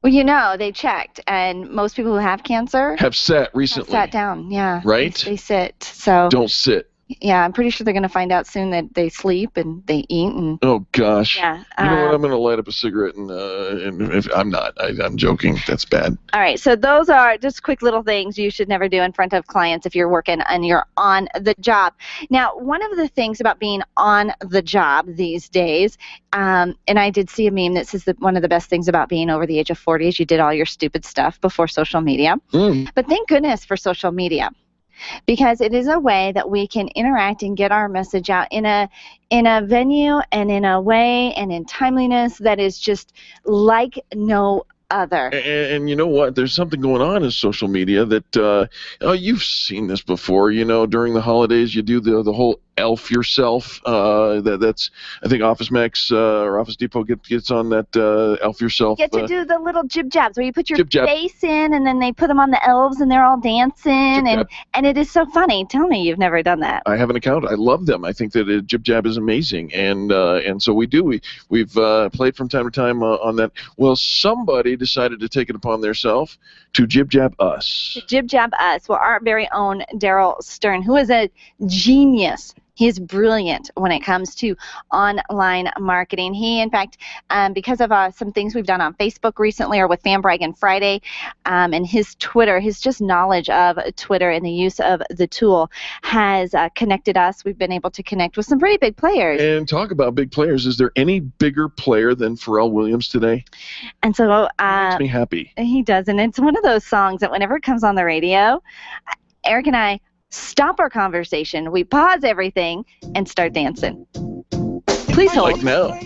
Well, you know, they checked, and most people who have cancer have sat recently. Have sat down, yeah. Right? They sit. So don't sit. Yeah, I'm pretty sure they're going to find out soon that they sleep and they eat and. Oh gosh. Yeah. You know what? I'm going to light up a cigarette and if I'm not. I'm joking. That's bad. All right. So those are just quick little things you should never do in front of clients if you're working and you're on the job. Now, one of the things about being on the job these days, and I did see a meme that says that one of the best things about being over the age of 40 is you did all your stupid stuff before social media. But thank goodness for social media. Because it is a way that we can interact and get our message out in a venue and in a way and in timeliness that is just like no other. And you know what? There's something going on in social media that you've seen this before. You know, during the holidays, you do the whole elf yourself. That's I think Office Max or Office Depot gets on that elf yourself. You get to do the little jib jabs where you put your jib-jab. face in, and then they put them on the elves, and they're all dancing, and it is so funny. Tell me you've never done that. I have an account. I love them. I think that Jib Jab is amazing, and so we do. We've played from time to time on that. Well, somebody decided to take it upon themselves to Jib Jab us. To jib jab us. Well, our very own Daryl Stern, who is a genius. He is brilliant when it comes to online marketing. He, in fact, because of some things we've done on Facebook recently or with FanBraggin' Friday, and his Twitter, his just knowledge of Twitter and the use of the tool has connected us. We've been able to connect with some pretty big players. And talk about big players. Is there any bigger player than Pharrell Williams today? And so makes me happy. He does, and it's one of those songs that whenever it comes on the radio, Eric and I stop our conversation, we pause everything, and start dancing. Please hold. Like now.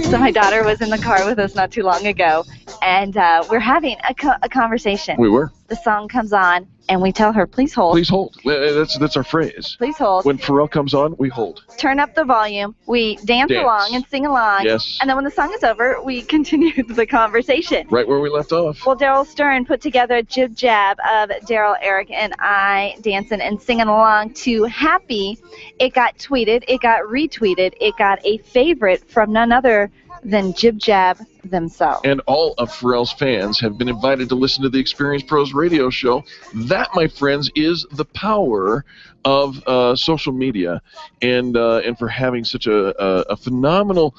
So my daughter was in the car with us not too long ago, and we're having a conversation. We were. The song comes on, and we tell her, please hold. Please hold. That's our phrase. Please hold. When Pharrell comes on, we hold. Turn up the volume. We dance along and sing along. Yes. And then when the song is over, we continue the conversation. Right where we left off. Well, Daryl Stern put together a jib jab of Daryl, Eric, and I dancing and singing along to Happy. It got tweeted. It got retweeted. It got a favorite from none other than Jib Jab themselves. And all of Pharrell's fans have been invited to listen to the Experience Pros radio show. That, my friends, is the power of social media, and for having such a phenomenal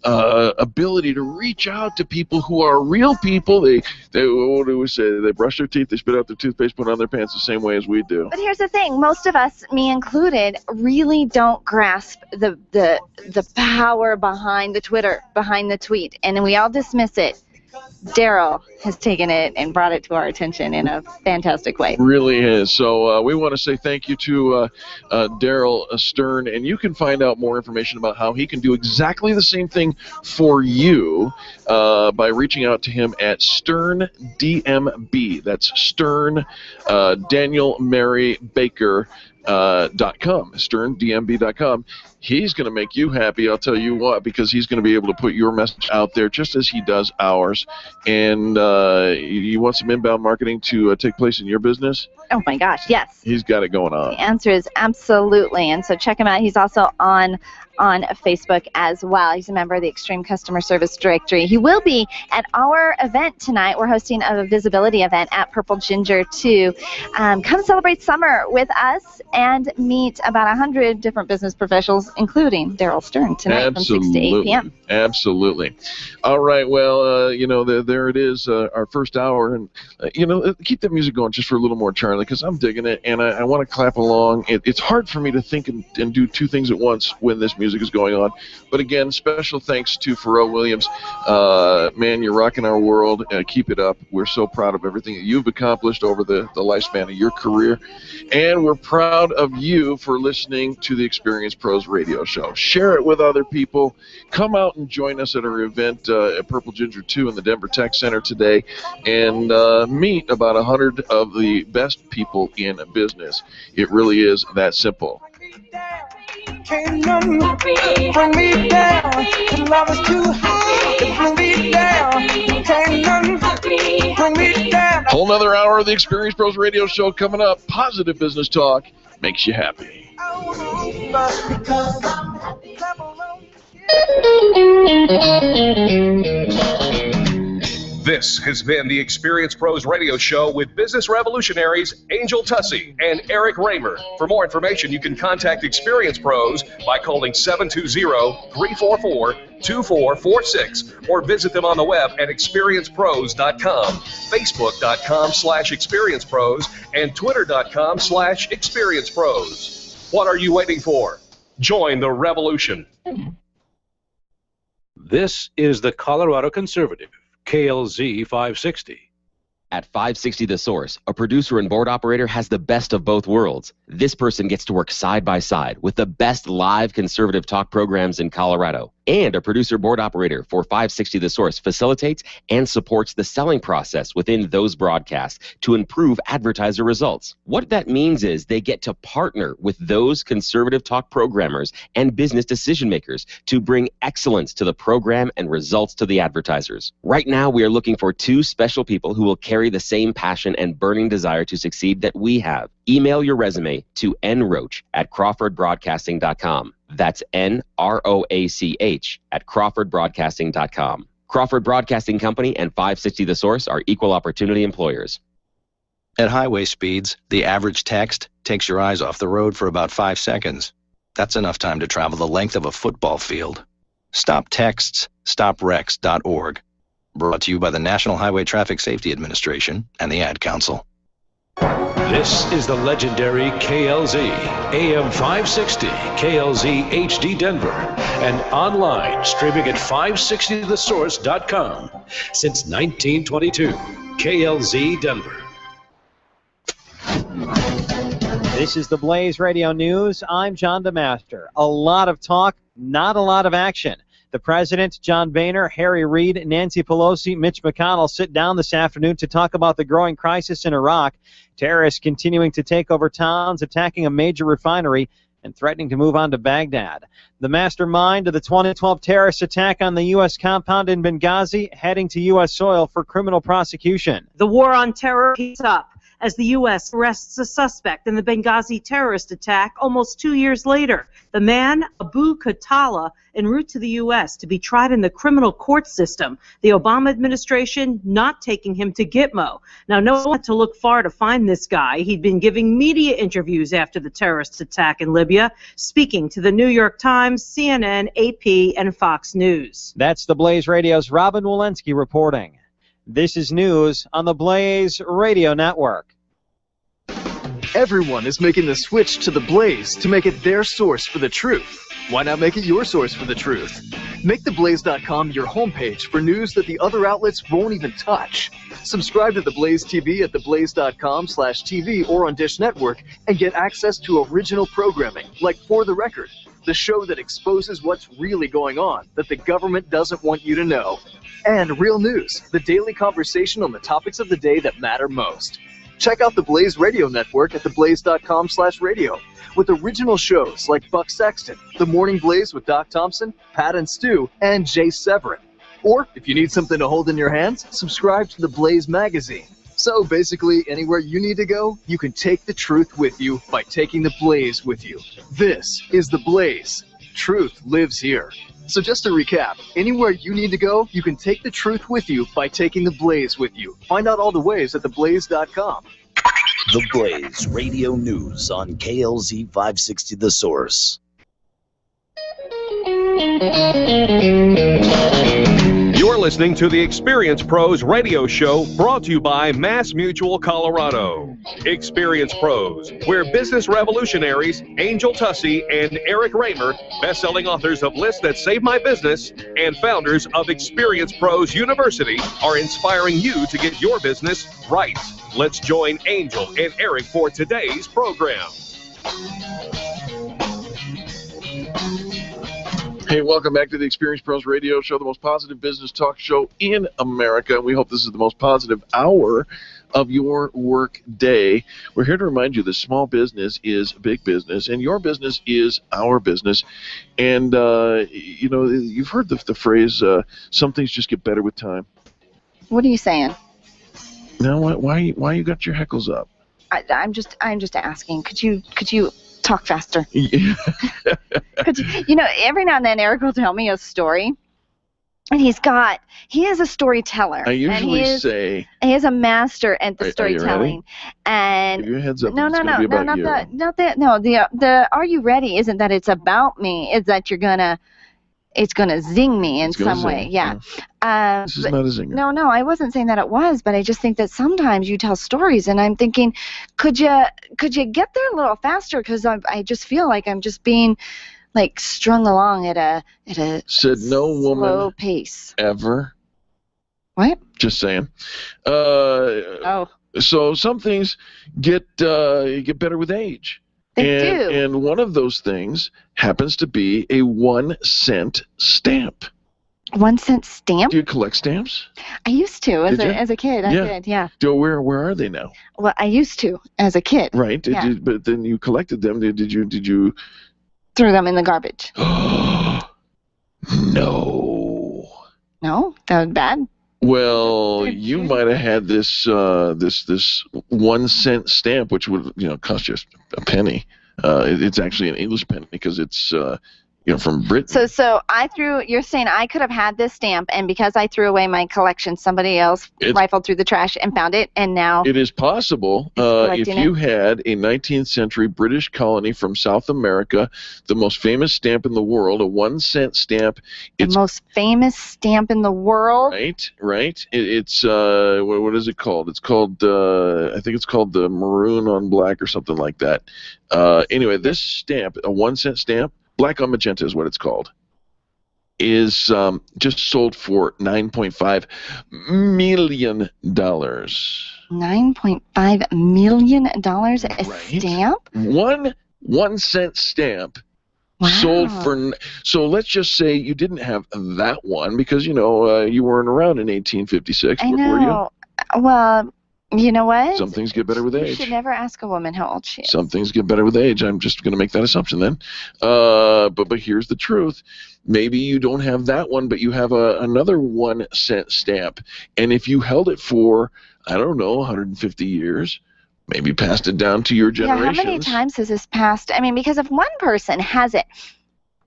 ability to reach out to people who are real people. They what do we say? They brush their teeth, they spit out their toothpaste, put on their pants the same way as we do. But here's the thing: most of us, me included, really don't grasp the power behind the Twitter, behind the tweet, and we all dismiss it. Daryl has taken it and brought it to our attention in a fantastic way. Really is. So we want to say thank you to Daryl Stern, and you can find out more information about how he can do exactly the same thing for you by reaching out to him at Stern DMB. That's Stern Daniel Mary Baker. .com, sterndmb.com. He's going to make you happy, I'll tell you what, because he's going to be able to put your message out there just as he does ours. And you want some inbound marketing to take place in your business? Oh my gosh, yes. He's got it going on. The answer is absolutely. And so check him out. He's also on Facebook as well. He's a member of the Extreme Customer Service Directory. He will be at our event tonight. We're hosting a visibility event at Purple Ginger 2. Come celebrate summer with us and meet about 100 different business professionals, including Daryl Stern, tonight from 6 to 8 p.m. Absolutely. All right, well, there it is, our first hour. And, keep that music going just for a little more, Charlie, because I'm digging it, and I want to clap along. It's hard for me to think and do two things at once when this music is going on. But again, special thanks to Pharrell Williams. Man, you're rocking our world. Keep it up. We're so proud of everything that you've accomplished over the lifespan of your career. And we're proud of you for listening to the Experience Pros radio show. Share it with other people. Come out and join us at our event at Purple Ginger 2 in the Denver Tech Center today, and meet about 100 of the best people in business. It really is that simple. Can't none bring me down. The love is too high to bring me down. Can't none bring me down. Whole another hour of the Experience Pros radio show coming up. Positive business talk makes you happy. This has been the Experience Pros radio show with business revolutionaries Angel Tussey and Eric Raymer. For more information, you can contact Experience Pros by calling 720-344-2446 or visit them on the web at experiencepros.com, facebook.com/experiencepros, and twitter.com/experiencepros. What are you waiting for? Join the revolution. This is the Colorado Conservative, KLZ 560. At 560 The Source, a producer and board operator has the best of both worlds. This person gets to work side by side with the best live conservative talk programs in Colorado. And a producer board operator for 560 The Source facilitates and supports the selling process within those broadcasts to improve advertiser results. What that means is they get to partner with those conservative talk programmers and business decision makers to bring excellence to the program and results to the advertisers. Right now, we are looking for 2 special people who will carry the same passion and burning desire to succeed that we have. Email your resume to nroach@crawfordbroadcasting.com. That's NROACH@crawfordbroadcasting.com. Crawford Broadcasting Company and 560 The Source are equal opportunity employers. At highway speeds, the average text takes your eyes off the road for about 5 seconds. That's enough time to travel the length of a football field. Stop texts, stopwrecks.org. Brought to you by the National Highway Traffic Safety Administration and the Ad Council. This is the legendary KLZ, AM 560, KLZ HD Denver, and online streaming at 560thesource.com. Since 1922, KLZ Denver. This is the Blaze Radio News. I'm John DeMaster. A lot of talk, not a lot of action. The President, John Boehner, Harry Reid, Nancy Pelosi, Mitch McConnell sit down this afternoon to talk about the growing crisis in Iraq, terrorists continuing to take over towns, attacking a major refinery, and threatening to move on to Baghdad. The mastermind of the 2012 terrorist attack on the U.S. compound in Benghazi heading to U.S. soil for criminal prosecution. The war on terror heats up as the U.S. arrests a suspect in the Benghazi terrorist attack almost 2 years later. The man, Abu Khatala, en route to the U.S. to be tried in the criminal court system. The Obama administration not taking him to Gitmo. Now, no one had to look far to find this guy. He'd been giving media interviews after the terrorist attack in Libya, speaking to the New York Times, CNN, AP, and Fox News. That's the Blaze Radio's Robin Walensky reporting. This is news on the Blaze Radio Network. Everyone is making the switch to the Blaze to make it their source for the truth. Why not make it your source for the truth? Make theblaze.com your homepage for news that the other outlets won't even touch. Subscribe to the Blaze TV at theblaze.com/TV or on Dish Network and get access to original programming like For the Record, the show that exposes what's really going on that the government doesn't want you to know. And Real News, the daily conversation on the topics of the day that matter most. Check out the Blaze Radio Network at theblaze.com/radio with original shows like Buck Sexton, The Morning Blaze with Doc Thompson, Pat and Stu, and Jay Severin. Or, if you need something to hold in your hands, subscribe to the Blaze magazine. So basically, anywhere you need to go, you can take the truth with you by taking the Blaze with you. This is the Blaze. Truth lives here. So just to recap, anywhere you need to go, you can take the truth with you by taking the Blaze with you. Find out all the ways at theblaze.com. The Blaze Radio News on KLZ 560 The Source. You're listening to the Experience Pros radio show brought to you by Mass Mutual Colorado. Experience Pros, where business revolutionaries Angel Tussey and Eric Raymer, best-selling authors of Lists That Save My Business and founders of Experience Pros University, are inspiring you to get your business right. Let's join Angel and Eric for today's program. Hey, welcome back to the Experience Pros Radio Show, the most positive business talk show in America. We hope this is the most positive hour of your work day. We're here to remind you that small business is big business, and your business is our business. And, you know, you've heard the phrase, some things just get better with time. What are you saying? Now, why you got your heckles up? I'm just asking. Could you talk faster? You know, every now and then Eric will tell me a story, and he is a storyteller. I usually say he is a master at the storytelling. And give you a heads up. No, the are you ready isn't that it's about me, it's that it's gonna zing me in some way. Yeah. This is not a zinger. No, I wasn't saying that it was, but I just think that sometimes you tell stories, and I'm thinking, could you get there a little faster? Because I just feel like I'm just being like strung along at a said no woman slow pace. Ever What? Just saying. Oh. So some things get better with age. They do. And one of those things happens to be a 1 cent stamp. 1 cent stamp? Do you collect stamps? I used to as Did you? a kid. I did, yeah. Where are they now? Well, I used to as a kid. Right. Yeah. But then you collected them. Did you? Threw them in the garbage. No. No, that was bad. Well, you might have had this 1 cent stamp, which would cost you a penny. It's actually an English penny because it's from Britain. So you're saying I could have had this stamp, and because I threw away my collection, somebody else rifled through the trash and found it, and now it is possible if you had a 19th century British colony from South America, the most famous stamp in the world, a 1 cent stamp. The most famous stamp in the world. Right. It's what is it called? It's called I think it's called the maroon on black or something like that. Anyway, this stamp, a 1 cent stamp. Black on magenta is what it's called, is just sold for $9.5 million. $9.5 million a stamp? One cent stamp sold for. So let's just say you didn't have that one because you weren't around in 1856. I know. Were you? Well, you know what? Some things get better with age. You should never ask a woman how old she is. Some things get better with age. I'm just going to make that assumption then. But here's the truth. Maybe you don't have that one, but you have another 1 cent stamp. And if you held it for, I don't know, 150 years, maybe passed it down to your generations. Yeah, how many times has this passed? I mean, because if one person has it,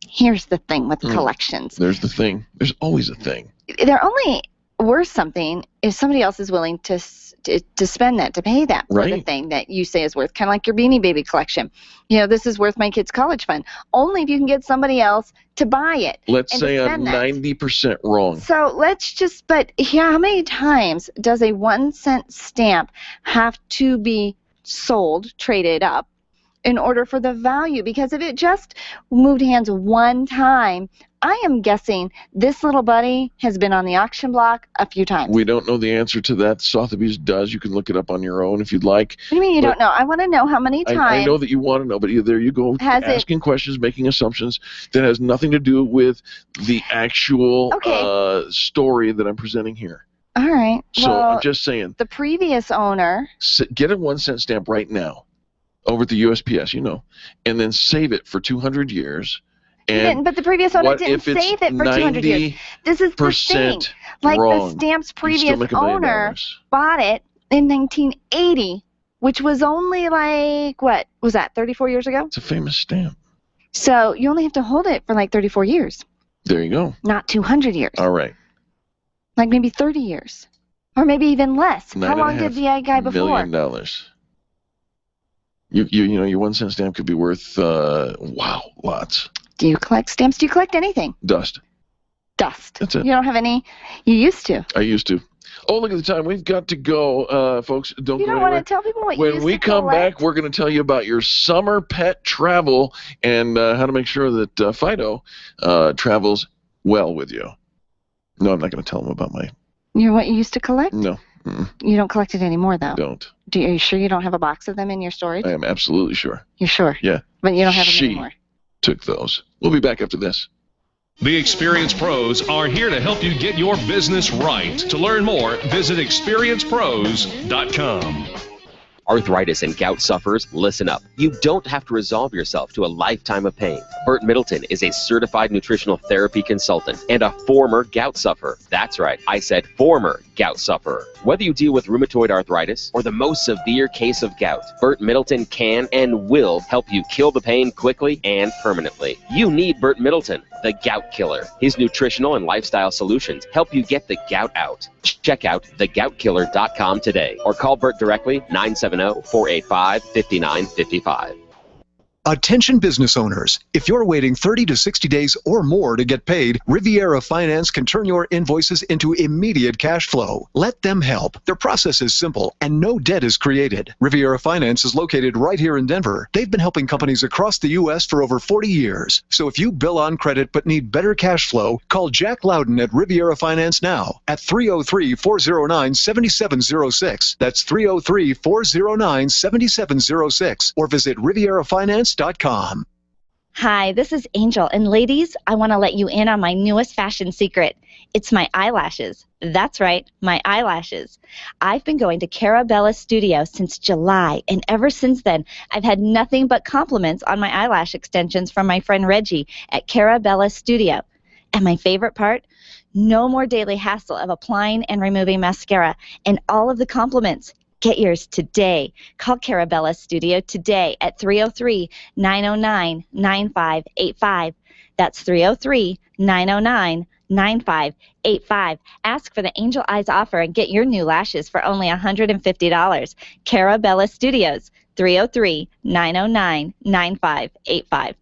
here's the thing with collections. There's the thing. There's always a thing. They're only worth something if somebody else is willing to spend that, to pay that for the thing that you say is worth. Kind of like your Beanie Baby collection. This is worth my kid's college fund. Only if you can get somebody else to buy it. Let's say I'm 90% wrong. So but how many times does a 1 cent stamp have to be sold, traded up, in order for the value? Because if it just moved hands one time, I am guessing this little buddy has been on the auction block a few times. We don't know the answer to that. Sotheby's does. You can look it up on your own if you'd like. What do you mean you don't know? I want to know how many times. I know that you want to know, but there you go, asking questions, making assumptions that has nothing to do with the actual story that I'm presenting here. All right. So I'm just saying. The previous owner. Get a 1 cent stamp right now over at the USPS, and then save it for 200 years. But the previous owner didn't save it for 200 years. This is the thing. Like the stamp's previous owner bought it in 1980, which was only like, what was that, 34 years ago? It's a famous stamp. So you only have to hold it for like 34 years. There you go. Not 200 years. All right. Like maybe 30 years. Or maybe even less. How long did the guy before? $1 million. Your 1 cent stamp could be worth, lots. Do you collect stamps? Do you collect anything? Dust. That's it. You don't have any? You used to. I used to. Oh, look at the time. We've got to go, folks. Don't go anywhere. You don't want to tell people what you used to collect? When we come back, we're going to tell you about your summer pet travel and how to make sure that Fido travels well with you. No, I'm not going to tell them about my... What you used to collect? No. You don't collect it anymore, though? Don't. Are you sure you don't have a box of them in your storage? I am absolutely sure. You're sure? Yeah. But you don't have them anymore? Took those. We'll be back after this. The Experience Pros are here to help you get your business right. To learn more, visit experiencepros.com. Arthritis and gout sufferers, listen up. You don't have to resolve yourself to a lifetime of pain. Burt Middleton is a certified nutritional therapy consultant and a former gout sufferer. That's right, I said former gout sufferer. Whether you deal with rheumatoid arthritis or the most severe case of gout, Burt Middleton can and will help you kill the pain quickly and permanently. You need Burt Middleton, the gout killer. His nutritional and lifestyle solutions help you get the gout out. Check out thegoutkiller.com today or call Burt directly 970-485-5955. Attention business owners. If you're waiting 30 to 60 days or more to get paid, Riviera Finance can turn your invoices into immediate cash flow. Let them help. Their process is simple and no debt is created. Riviera Finance is located right here in Denver. They've been helping companies across the U.S. for over 40 years. So if you bill on credit but need better cash flow, call Jack Loudon at Riviera Finance now at 303-409-7706. That's 303-409-7706. Or visit RivieraFinance.com. Hi, this is Angel, and ladies, I want to let you in on my newest fashion secret. It's my eyelashes. That's right, my eyelashes. I've been going to Carabella Studio since July, and ever since then, I've had nothing but compliments on my eyelash extensions from my friend Reggie at Carabella Studio. And my favorite part? No more daily hassle of applying and removing mascara, and all of the compliments. Get yours today. Call Carabella Studio today at 303-909-9585. That's 303-909-9585. Ask for the Angel Eyes offer and get your new lashes for only $150. Carabella Studios, 303-909-9585.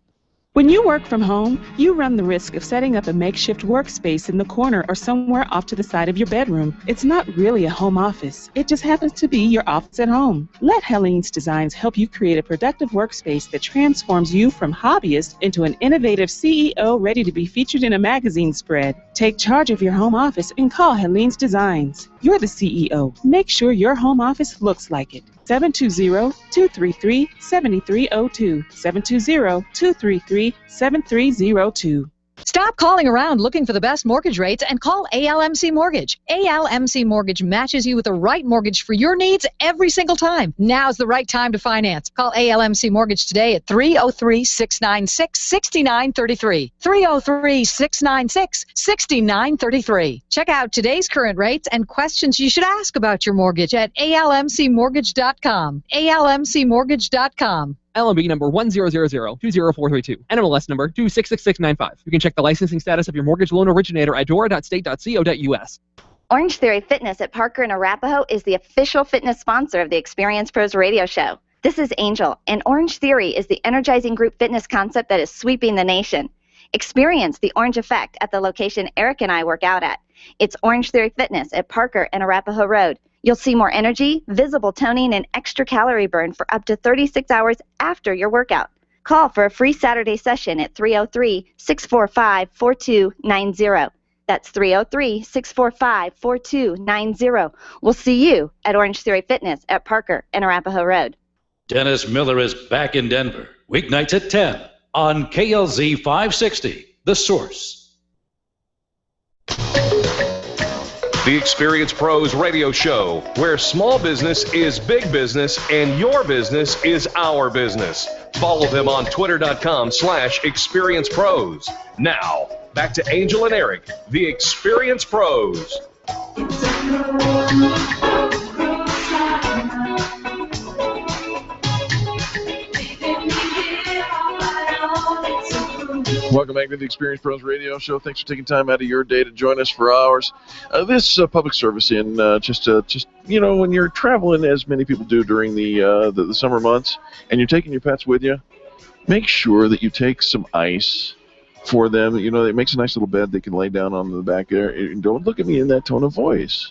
When you work from home, you run the risk of setting up a makeshift workspace in the corner or somewhere off to the side of your bedroom. It's not really a home office. It just happens to be your office at home. Let Helene's Designs help you create a productive workspace that transforms you from hobbyist into an innovative CEO ready to be featured in a magazine spread. Take charge of your home office and call Helene's Designs. You're the CEO. Make sure your home office looks like it. 720-233-7302. 720-233-7302. Stop calling around looking for the best mortgage rates and call ALMC Mortgage. ALMC Mortgage matches you with the right mortgage for your needs every single time. Now's the right time to finance. Call ALMC Mortgage today at 303-696-6933. 303-696-6933. Check out today's current rates and questions you should ask about your mortgage at almcmortgage.com. almcmortgage.com. LMB number 100020432. NMLS number 266695. You can check the licensing status of your mortgage loan originator at dora.state.co.us. Orange Theory Fitness at Parker and Arapahoe is the official fitness sponsor of the Experience Pros radio show. This is Angel, and Orange Theory is the energizing group fitness concept that is sweeping the nation. Experience the orange effect at the location Eric and I work out at. It's Orange Theory Fitness at Parker and Arapahoe Road. You'll see more energy, visible toning, and extra calorie burn for up to 36 hours after your workout. Call for a free Saturday session at 303-645-4290. That's 303-645-4290. We'll see you at Orange Theory Fitness at Parker and Arapahoe Road. Dennis Miller is back in Denver, weeknights at 10 on KLZ 560, The Source. The Experience Pros radio show, where small business is big business and your business is our business. Follow them on twitter.com/experiencepros. Now, back to Angel and Eric, the Experience Pros. Welcome back to the Experience Pros Radio Show. Thanks for taking time out of your day to join us for ours. This public service in just when you're traveling, as many people do during the summer months, and you're taking your pets with you, make sure that you take some ice for them. You know, it makes a nice little bed they can lay down on the back there. And don't look at me in that tone of voice.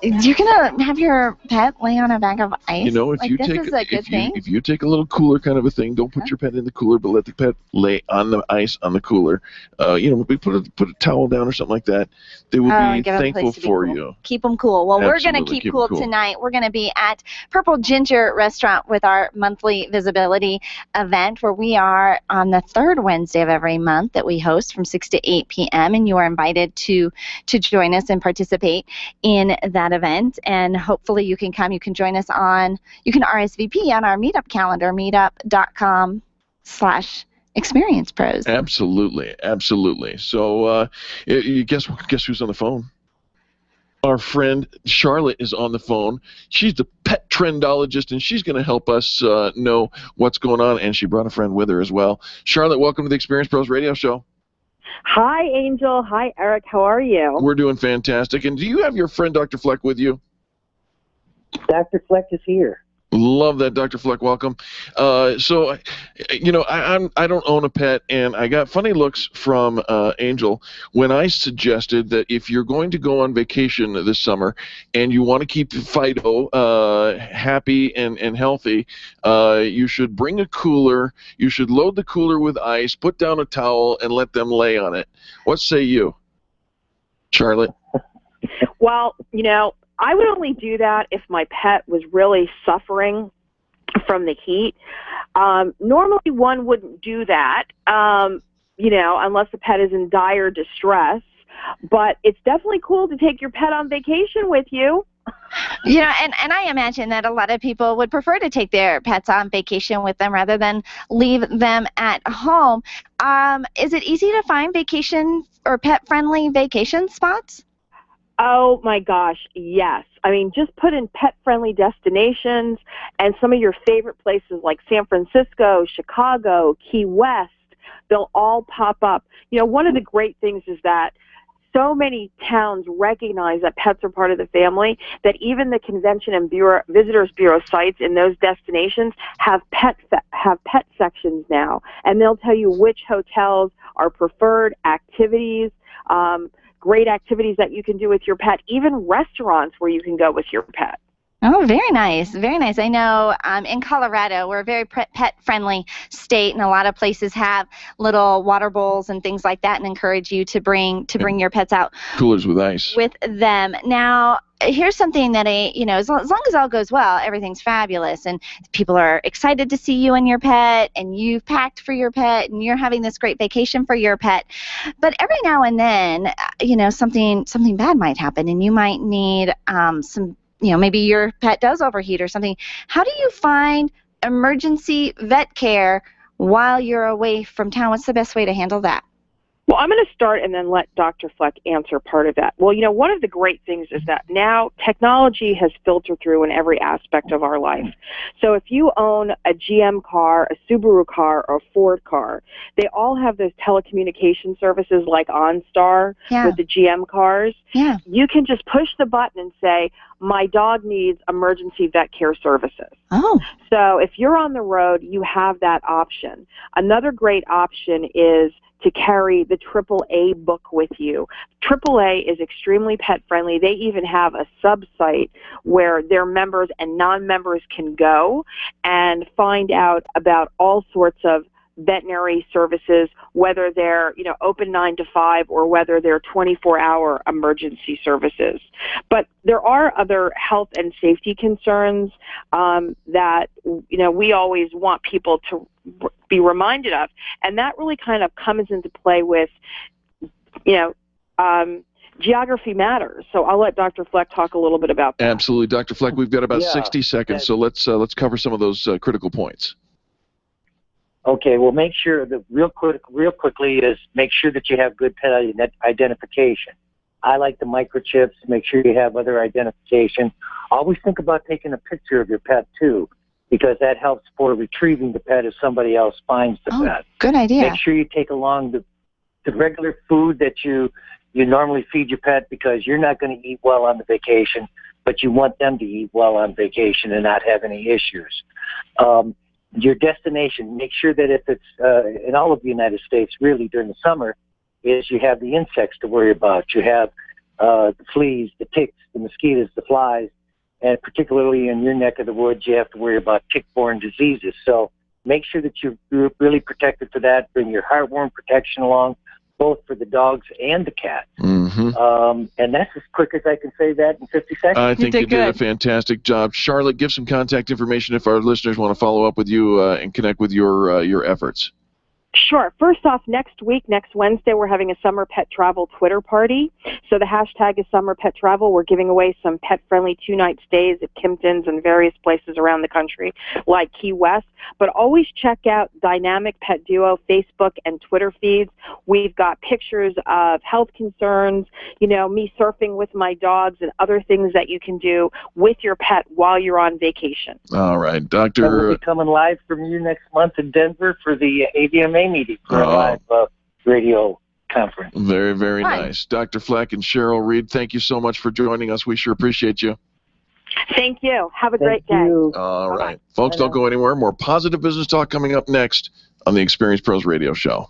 You're going to have your pet lay on a bag of ice? You know, if like, you this take is a good thing? If you take a little cooler kind of a thing, don't put your pet in the cooler, but let the pet lay on the ice on the cooler. Put a towel down or something like that. They will be thankful for you. Keep them cool. Well, Absolutely. We're going to keep cool tonight. We're going to be at Purple Ginger Restaurant with our monthly visibility event, where we are on the third Wednesday of every month that we host from 6 to 8 p.m., and you are invited to join us and participate in that event. And hopefully you can come. You can join us you can RSVP on our meetup calendar, meetup.com/Experience Pros. Absolutely. So guess who's on the phone? Our friend Charlotte is on the phone. She's the pet trendologist, and she's going to help us know what's going on, and she brought a friend with her as well. Charlotte, welcome to the Experience Pros Radio Show. Hi, Angel. Hi, Eric. How are you? We're doing fantastic. And do you have your friend Dr. Fleck with you? Dr. Fleck is here. Love that, Dr. Fleck. Welcome. So, I don't own a pet, and I got funny looks from Angel when I suggested that if you're going to go on vacation this summer and you want to keep Fido happy and healthy, you should bring a cooler. You should load the cooler with ice, put down a towel, and let them lay on it. What say you, Charlotte? Well, I would only do that if my pet was really suffering from the heat. Normally one wouldn't do that, unless the pet is in dire distress. But it's definitely cool to take your pet on vacation with you. And I imagine that a lot of people would prefer to take their pets on vacation with them rather than leave them at home. Is it easy to find vacation or pet-friendly vacation spots? Oh my gosh, yes. I mean, just put in pet-friendly destinations and some of your favorite places like San Francisco, Chicago, Key West, they'll all pop up. One of the great things is that so many towns recognize that pets are part of the family that even the convention and visitors bureau sites in those destinations have pet sections now, and they'll tell you which hotels are preferred, activities, great activities that you can do with your pet, even restaurants where you can go with your pet. Oh, very nice, very nice. I know in Colorado, we're a very pet-friendly state, and a lot of places have little water bowls and things like that, and encourage you to bring your pets out. Coolers with ice. With them. Now, here's something that as long as all goes well, everything's fabulous, and people are excited to see you and your pet, and you've packed for your pet, and you're having this great vacation for your pet. But every now and then, something bad might happen, and you might need some. Maybe your pet does overheat or something. How do you find emergency vet care while you're away from town? What's the best way to handle that? Well, I'm going to start and then let Dr. Fleck answer part of that. Well, one of the great things is that now technology has filtered through in every aspect of our life. So if you own a GM car, a Subaru car, or a Ford car, they all have those telecommunication services like OnStar with the GM cars. Yeah. You can just push the button and say, my dog needs emergency vet care services. Oh. So if you're on the road, you have that option. Another great option is to carry the AAA book with you. AAA is extremely pet-friendly. They even have a sub-site where their members and non-members can go and find out about all sorts of veterinary services, whether they're open 9 to 5 or whether they're 24-hour emergency services. But there are other health and safety concerns that we always want people to be reminded of, and that really kind of comes into play with geography matters. So I'll let Dr. Fleck talk a little bit about that. Absolutely, Dr. Fleck. We've got about 60 seconds, so let's cover some of those critical points. Okay, well, make sure that real quickly is make sure that you have good pet identification. I like the microchips. Make sure you have other identification. Always think about taking a picture of your pet too, because that helps for retrieving the pet if somebody else finds the pet. Good idea. Make sure you take along the regular food that you normally feed your pet, because you're not going to eat well on the vacation, but you want them to eat well on vacation and not have any issues. Your destination, make sure that if it's in all of the United States, really during the summer, is you have the insects to worry about. You have the fleas, the ticks, the mosquitoes, the flies, and particularly in your neck of the woods, you have to worry about tick-borne diseases. So make sure that you're really protected for that. Bring your heartworm protection along, both for the dogs and the cat. Mm-hmm. And that's as quick as I can say that in 50 seconds. I think you did a fantastic job. Charlotte, give some contact information if our listeners want to follow up with you and connect with your efforts. Sure. First off, next Wednesday, we're having a Summer Pet Travel Twitter party. So the hashtag is Summer Pet Travel. We're giving away some pet-friendly 2-night stays at Kimpton's and various places around the country, like Key West. But always check out Dynamic Pet Duo Facebook and Twitter feeds. We've got pictures of health concerns, me surfing with my dogs, and other things that you can do with your pet while you're on vacation. All right, And Dr. we'll be coming live from you next month in Denver for the AVMA meeting for a live radio conference. Very, very nice. Dr. Fleck and Cheryl Reed, thank you so much for joining us. We sure appreciate you. Thank you. Have a great day. All right. Folks, don't go anywhere. More positive business talk coming up next on the Experience Pros Radio Show.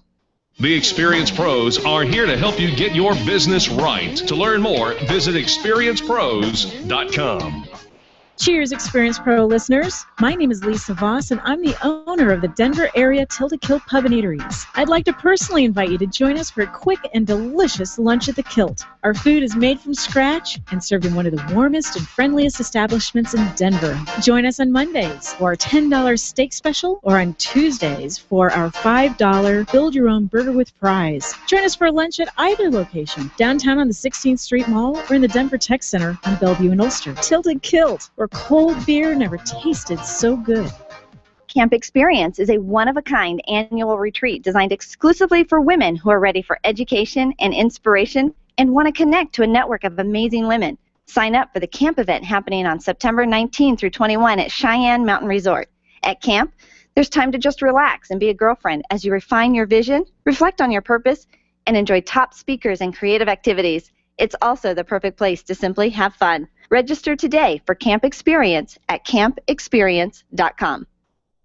The Experience Pros are here to help you get your business right. To learn more, visit experiencepros.com. Cheers, Experience Pro listeners. My name is Lisa Voss, and I'm the owner of the Denver area Tilted Kilt Pub and Eateries. I'd like to personally invite you to join us for a quick and delicious lunch at the Kilt. Our food is made from scratch and served in one of the warmest and friendliest establishments in Denver. Join us on Mondays for our $10 steak special, or on Tuesdays for our $5 build-your-own burger with fries. Join us for lunch at either location, downtown on the 16th Street Mall or in the Denver Tech Center on Bellevue and Ulster. Tilted Kilt, where cold beer never tasted so good. Camp Experience is a one-of-a-kind annual retreat designed exclusively for women who are ready for education and inspiration and want to connect to a network of amazing women. Sign up for the camp event happening on September 19 through 21 at Cheyenne Mountain Resort. At camp, there's time to just relax and be a girlfriend as you refine your vision, reflect on your purpose, and enjoy top speakers and creative activities. It's also the perfect place to simply have fun. Register today for Camp Experience at campexperience.com.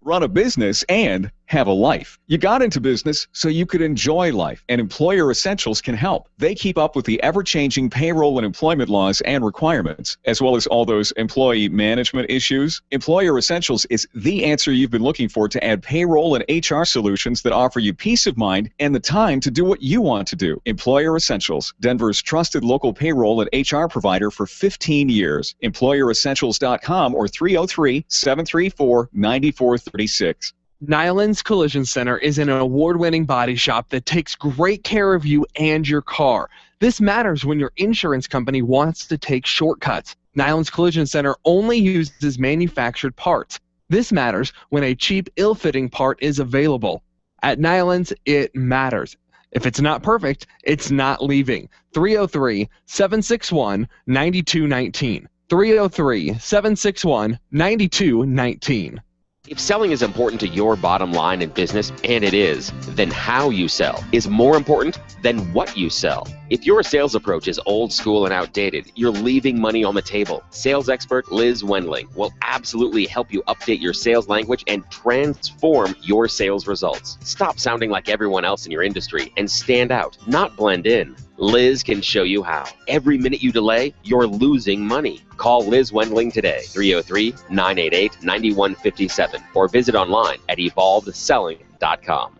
Run a business and have a life. You got into business so you could enjoy life, and Employer Essentials can help. They keep up with the ever-changing payroll and employment laws and requirements, as well as all those employee management issues. Employer Essentials is the answer you've been looking for to add payroll and HR solutions that offer you peace of mind and the time to do what you want to do. Employer Essentials, Denver's trusted local payroll and HR provider for 15 years. EmployerEssentials.com or 303-734-9436. Nyland's Collision Center is an award-winning body shop that takes great care of you and your car. This matters when your insurance company wants to take shortcuts. Nyland's Collision Center only uses manufactured parts. This matters when a cheap, ill-fitting part is available. At Nyland's, it matters. If it's not perfect, it's not leaving. 303-761-9219. 303-761-9219. If selling is important to your bottom line in business, and it is, then how you sell is more important than what you sell. If your sales approach is old school and outdated, you're leaving money on the table. Sales expert Liz Wendling will absolutely help you update your sales language and transform your sales results. Stop sounding like everyone else in your industry and stand out, not blend in. Liz can show you how. Every minute you delay, you're losing money. Call Liz Wendling today, 303-988-9157, or visit online at evolvedselling.com.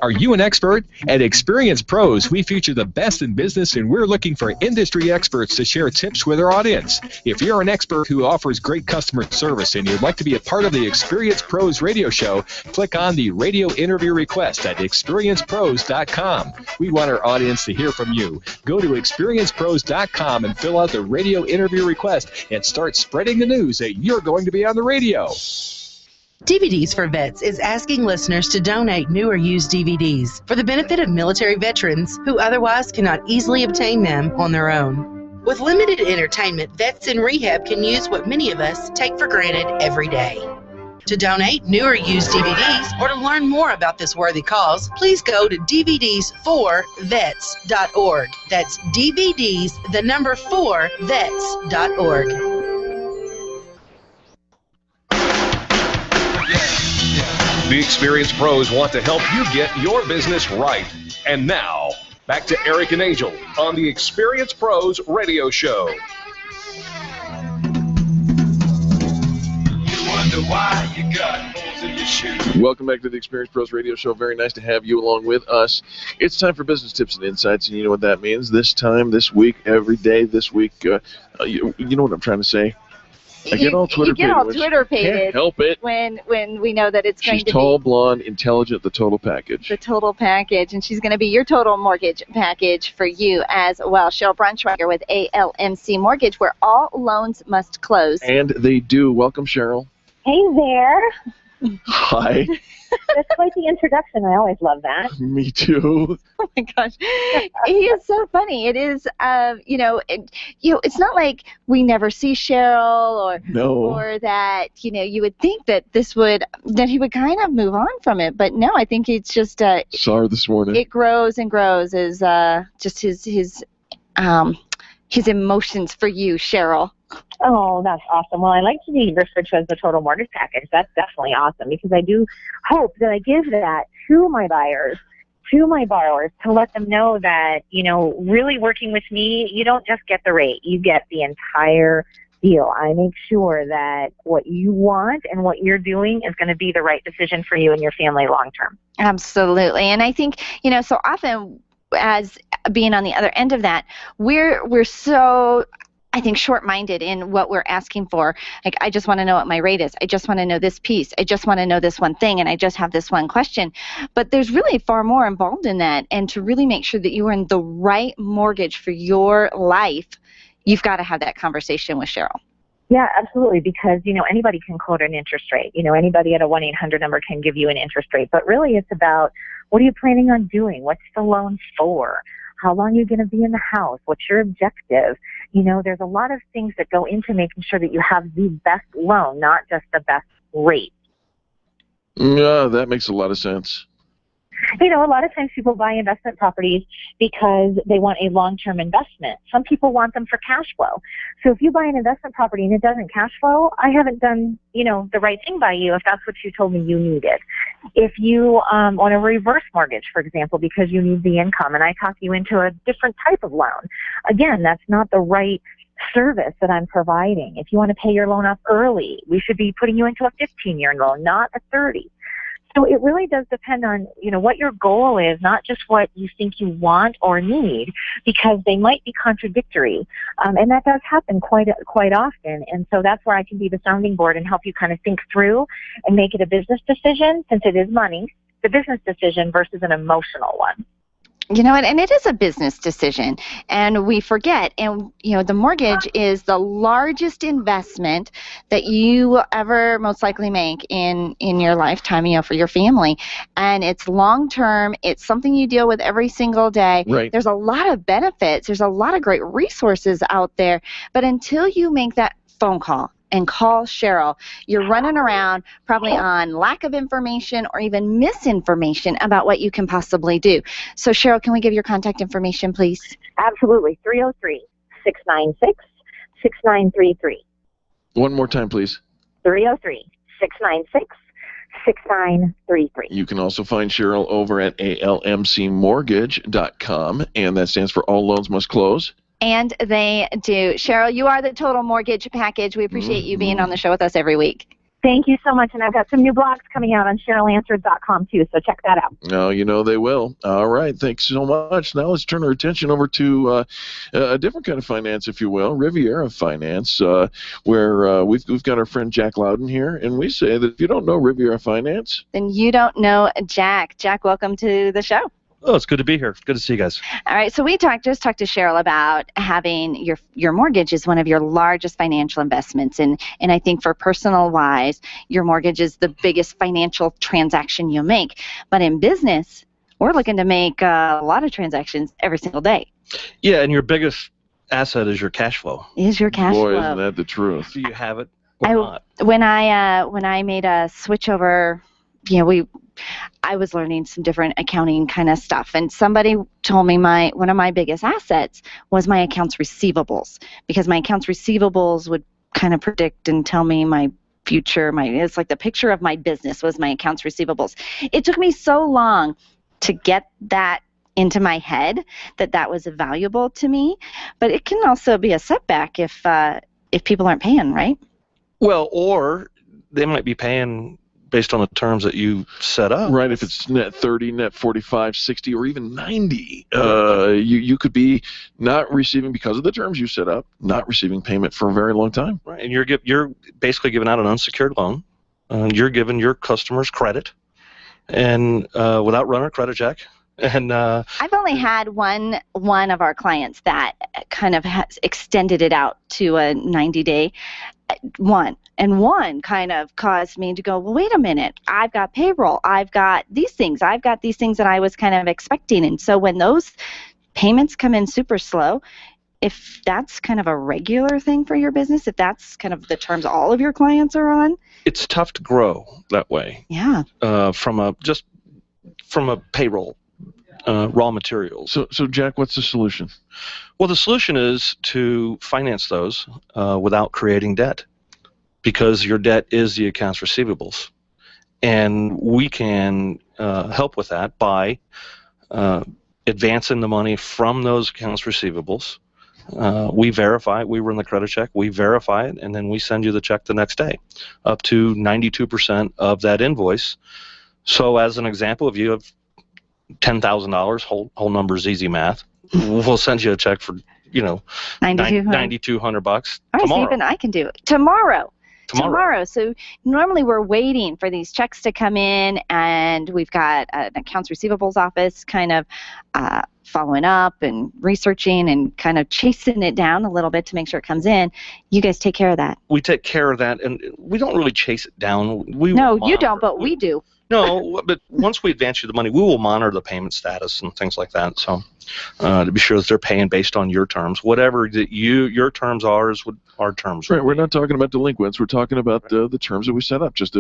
Are you an expert? At Experience Pros, we feature the best in business, and we're looking for industry experts to share tips with our audience. If you're an expert who offers great customer service and you'd like to be a part of the Experience Pros radio show, click on the radio interview request at experiencepros.com. We want our audience to hear from you. Go to experiencepros.com and fill out the radio interview request and start spreading the news that you're going to be on the radio. DVDs for Vets is asking listeners to donate new or used DVDs for the benefit of military veterans who otherwise cannot easily obtain them on their own. With limited entertainment, vets in rehab can use what many of us take for granted every day. To donate new or used DVDs or to learn more about this worthy cause, please go to DVDs4vets.org. That's DVDs, the number 4vets.org. The Experience Pros want to help you get your business right. And now, back to Eric and Angel on the Experience Pros Radio Show. You wonder why you got holes in your shoes. Welcome back to the Experience Pros Radio Show. Very nice to have you along with us. It's time for business tips and insights, and you know what that means. This time, this week, every day, this week, you know what I'm trying to say. I get all Twitter-pated. Can't help it. When we know that it's going She's to tall, be blonde, intelligent, the total package. the total package, and she's going to be your total mortgage package for you as well. Cheryl Brunschweiger with ALMC Mortgage, where all loans must close. And they do. Welcome, Cheryl. Hey there. Hi. That's quite the introduction. I always love that. Me too. Oh my gosh, he is so funny. It is, it's not like we never see Cheryl or that you would think that that he would kind of move on from it, but no, I think it's just saw her this morning. It grows and grows as just his emotions for you, Cheryl. Oh, that's awesome. Well, I like to be referred to as the total mortgage package. That's definitely awesome because I do hope that I give that to my buyers, to my borrowers, to let them know that, really working with me, you don't just get the rate, you get the entire deal. I make sure that what you want and what you're doing is going to be the right decision for you and your family long term. Absolutely. And I think, so often as being on the other end of that, we're so, I think, short-minded in what we're asking for. Like, I just want to know what my rate is. I just want to know this piece. I just want to know this one thing, and I just have this one question. But there's really far more involved in that. And to really make sure that you are in the right mortgage for your life, you've got to have that conversation with Cheryl. Yeah, absolutely, because, anybody can quote an interest rate. Anybody at a 1-800 number can give you an interest rate. But really it's about, what are you planning on doing? What's the loan for? How long are you going to be in the house? What's your objective? There's a lot of things that go into making sure that you have the best loan, not just the best rate. Yeah, that makes a lot of sense. A lot of times people buy investment properties because they want a long-term investment. Some people want them for cash flow. So if you buy an investment property and it doesn't cash flow, I haven't done, the right thing by you if that's what you told me you needed. If you want a reverse mortgage, for example, because you need the income and I talk you into a different type of loan, again, that's not the right service that I'm providing. If you want to pay your loan off early, we should be putting you into a 15-year loan, not a 30. So it really does depend on, what your goal is, not just what you think you want or need, because they might be contradictory. And that does happen quite often. And so that's where I can be the sounding board and help you kind of think through and make it a business decision, since it is money, the business decision versus an emotional one. You know what? And it is a business decision, and we forget. And the mortgage is the largest investment that you will ever most likely make in your lifetime, for your family. And it's long term. It's something you deal with every single day. Right. There's a lot of benefits. There's a lot of great resources out there. But until you make that phone call and call Cheryl, you're running around probably on lack of information or even misinformation about what you can possibly do. So Cheryl, can we give your contact information, please? Absolutely. 303-696-6933. One more time, please. 303-696-6933. You can also find Cheryl over at almcmortgage.com, and that stands for All Loans Must Close. And they do. Cheryl, you are the total mortgage package. We appreciate you being on the show with us every week. Thank you so much. And I've got some new blogs coming out on CherylAnswers.com too, so check that out. No, they will. All right. Thanks so much. Now let's turn our attention over to a different kind of finance, if you will, Riviera Finance, where we've got our friend Jack Loudon here, and we say that if you don't know Riviera Finance, then you don't know Jack. Jack, welcome to the show. Oh, it's good to be here. Good to see you guys. All right, so we just talked to Cheryl about having your mortgage is one of your largest financial investments, and I think for personal wise, your mortgage is the biggest financial transaction you make. But in business, we're looking to make a lot of transactions every single day. Yeah, and your biggest asset is your cash flow. Is your cash flow. Boy, isn't that the truth. Do you have it or not? When I made a switch over, I was learning some different accounting kind of stuff, and somebody told me one of my biggest assets was my accounts receivables, because my accounts receivables would kind of predict and tell me my future. It's like the picture of my business was my accounts receivables. It took me so long to get that into my head that was valuable to me, but it can also be a setback if people aren't paying, right? Well, or they might be paying based on the terms that you set up. Right, if it's net 30, net 45, 60, or even 90, you could be not receiving, because of the terms you set up, not receiving payment for a very long time. Right, and you're basically giving out an unsecured loan. You're giving your customers credit, and without running a credit check. And I've only had one of our clients that kind of has extended it out to a 90-day. One kind of caused me to go, well, wait a minute, I've got payroll, I've got these things that I was kind of expecting. And so when those payments come in super slow, if that's kind of a regular thing for your business, if that's kind of the terms all of your clients are on, it's tough to grow that way. Yeah. From a payroll raw materials. So Jack, what's the solution? Well, the solution is to finance those without creating debt, because your debt is the accounts receivables. And we can help with that by advancing the money from those accounts receivables. We verify it, we run the credit check, we verify it, and then we send you the check the next day, up to 92% of that invoice. So as an example, if you have $10,000, whole number's easy math, we'll send you a check for, $9,200 All right, tomorrow. so even I can do it tomorrow. So normally we're waiting for these checks to come in, and we've got an accounts receivables office kind of following up and researching and kind of chasing it down a little bit to make sure it comes in. You guys take care of that. We take care of that, and we don't really chase it down. No, you don't, but we do. No, but once we advance you the money, we will monitor the payment status and things like that. So to be sure that they're paying based on your terms. Whatever that your terms are is what our terms are. Right, we're not talking about delinquents. We're talking about the terms that we set up. Just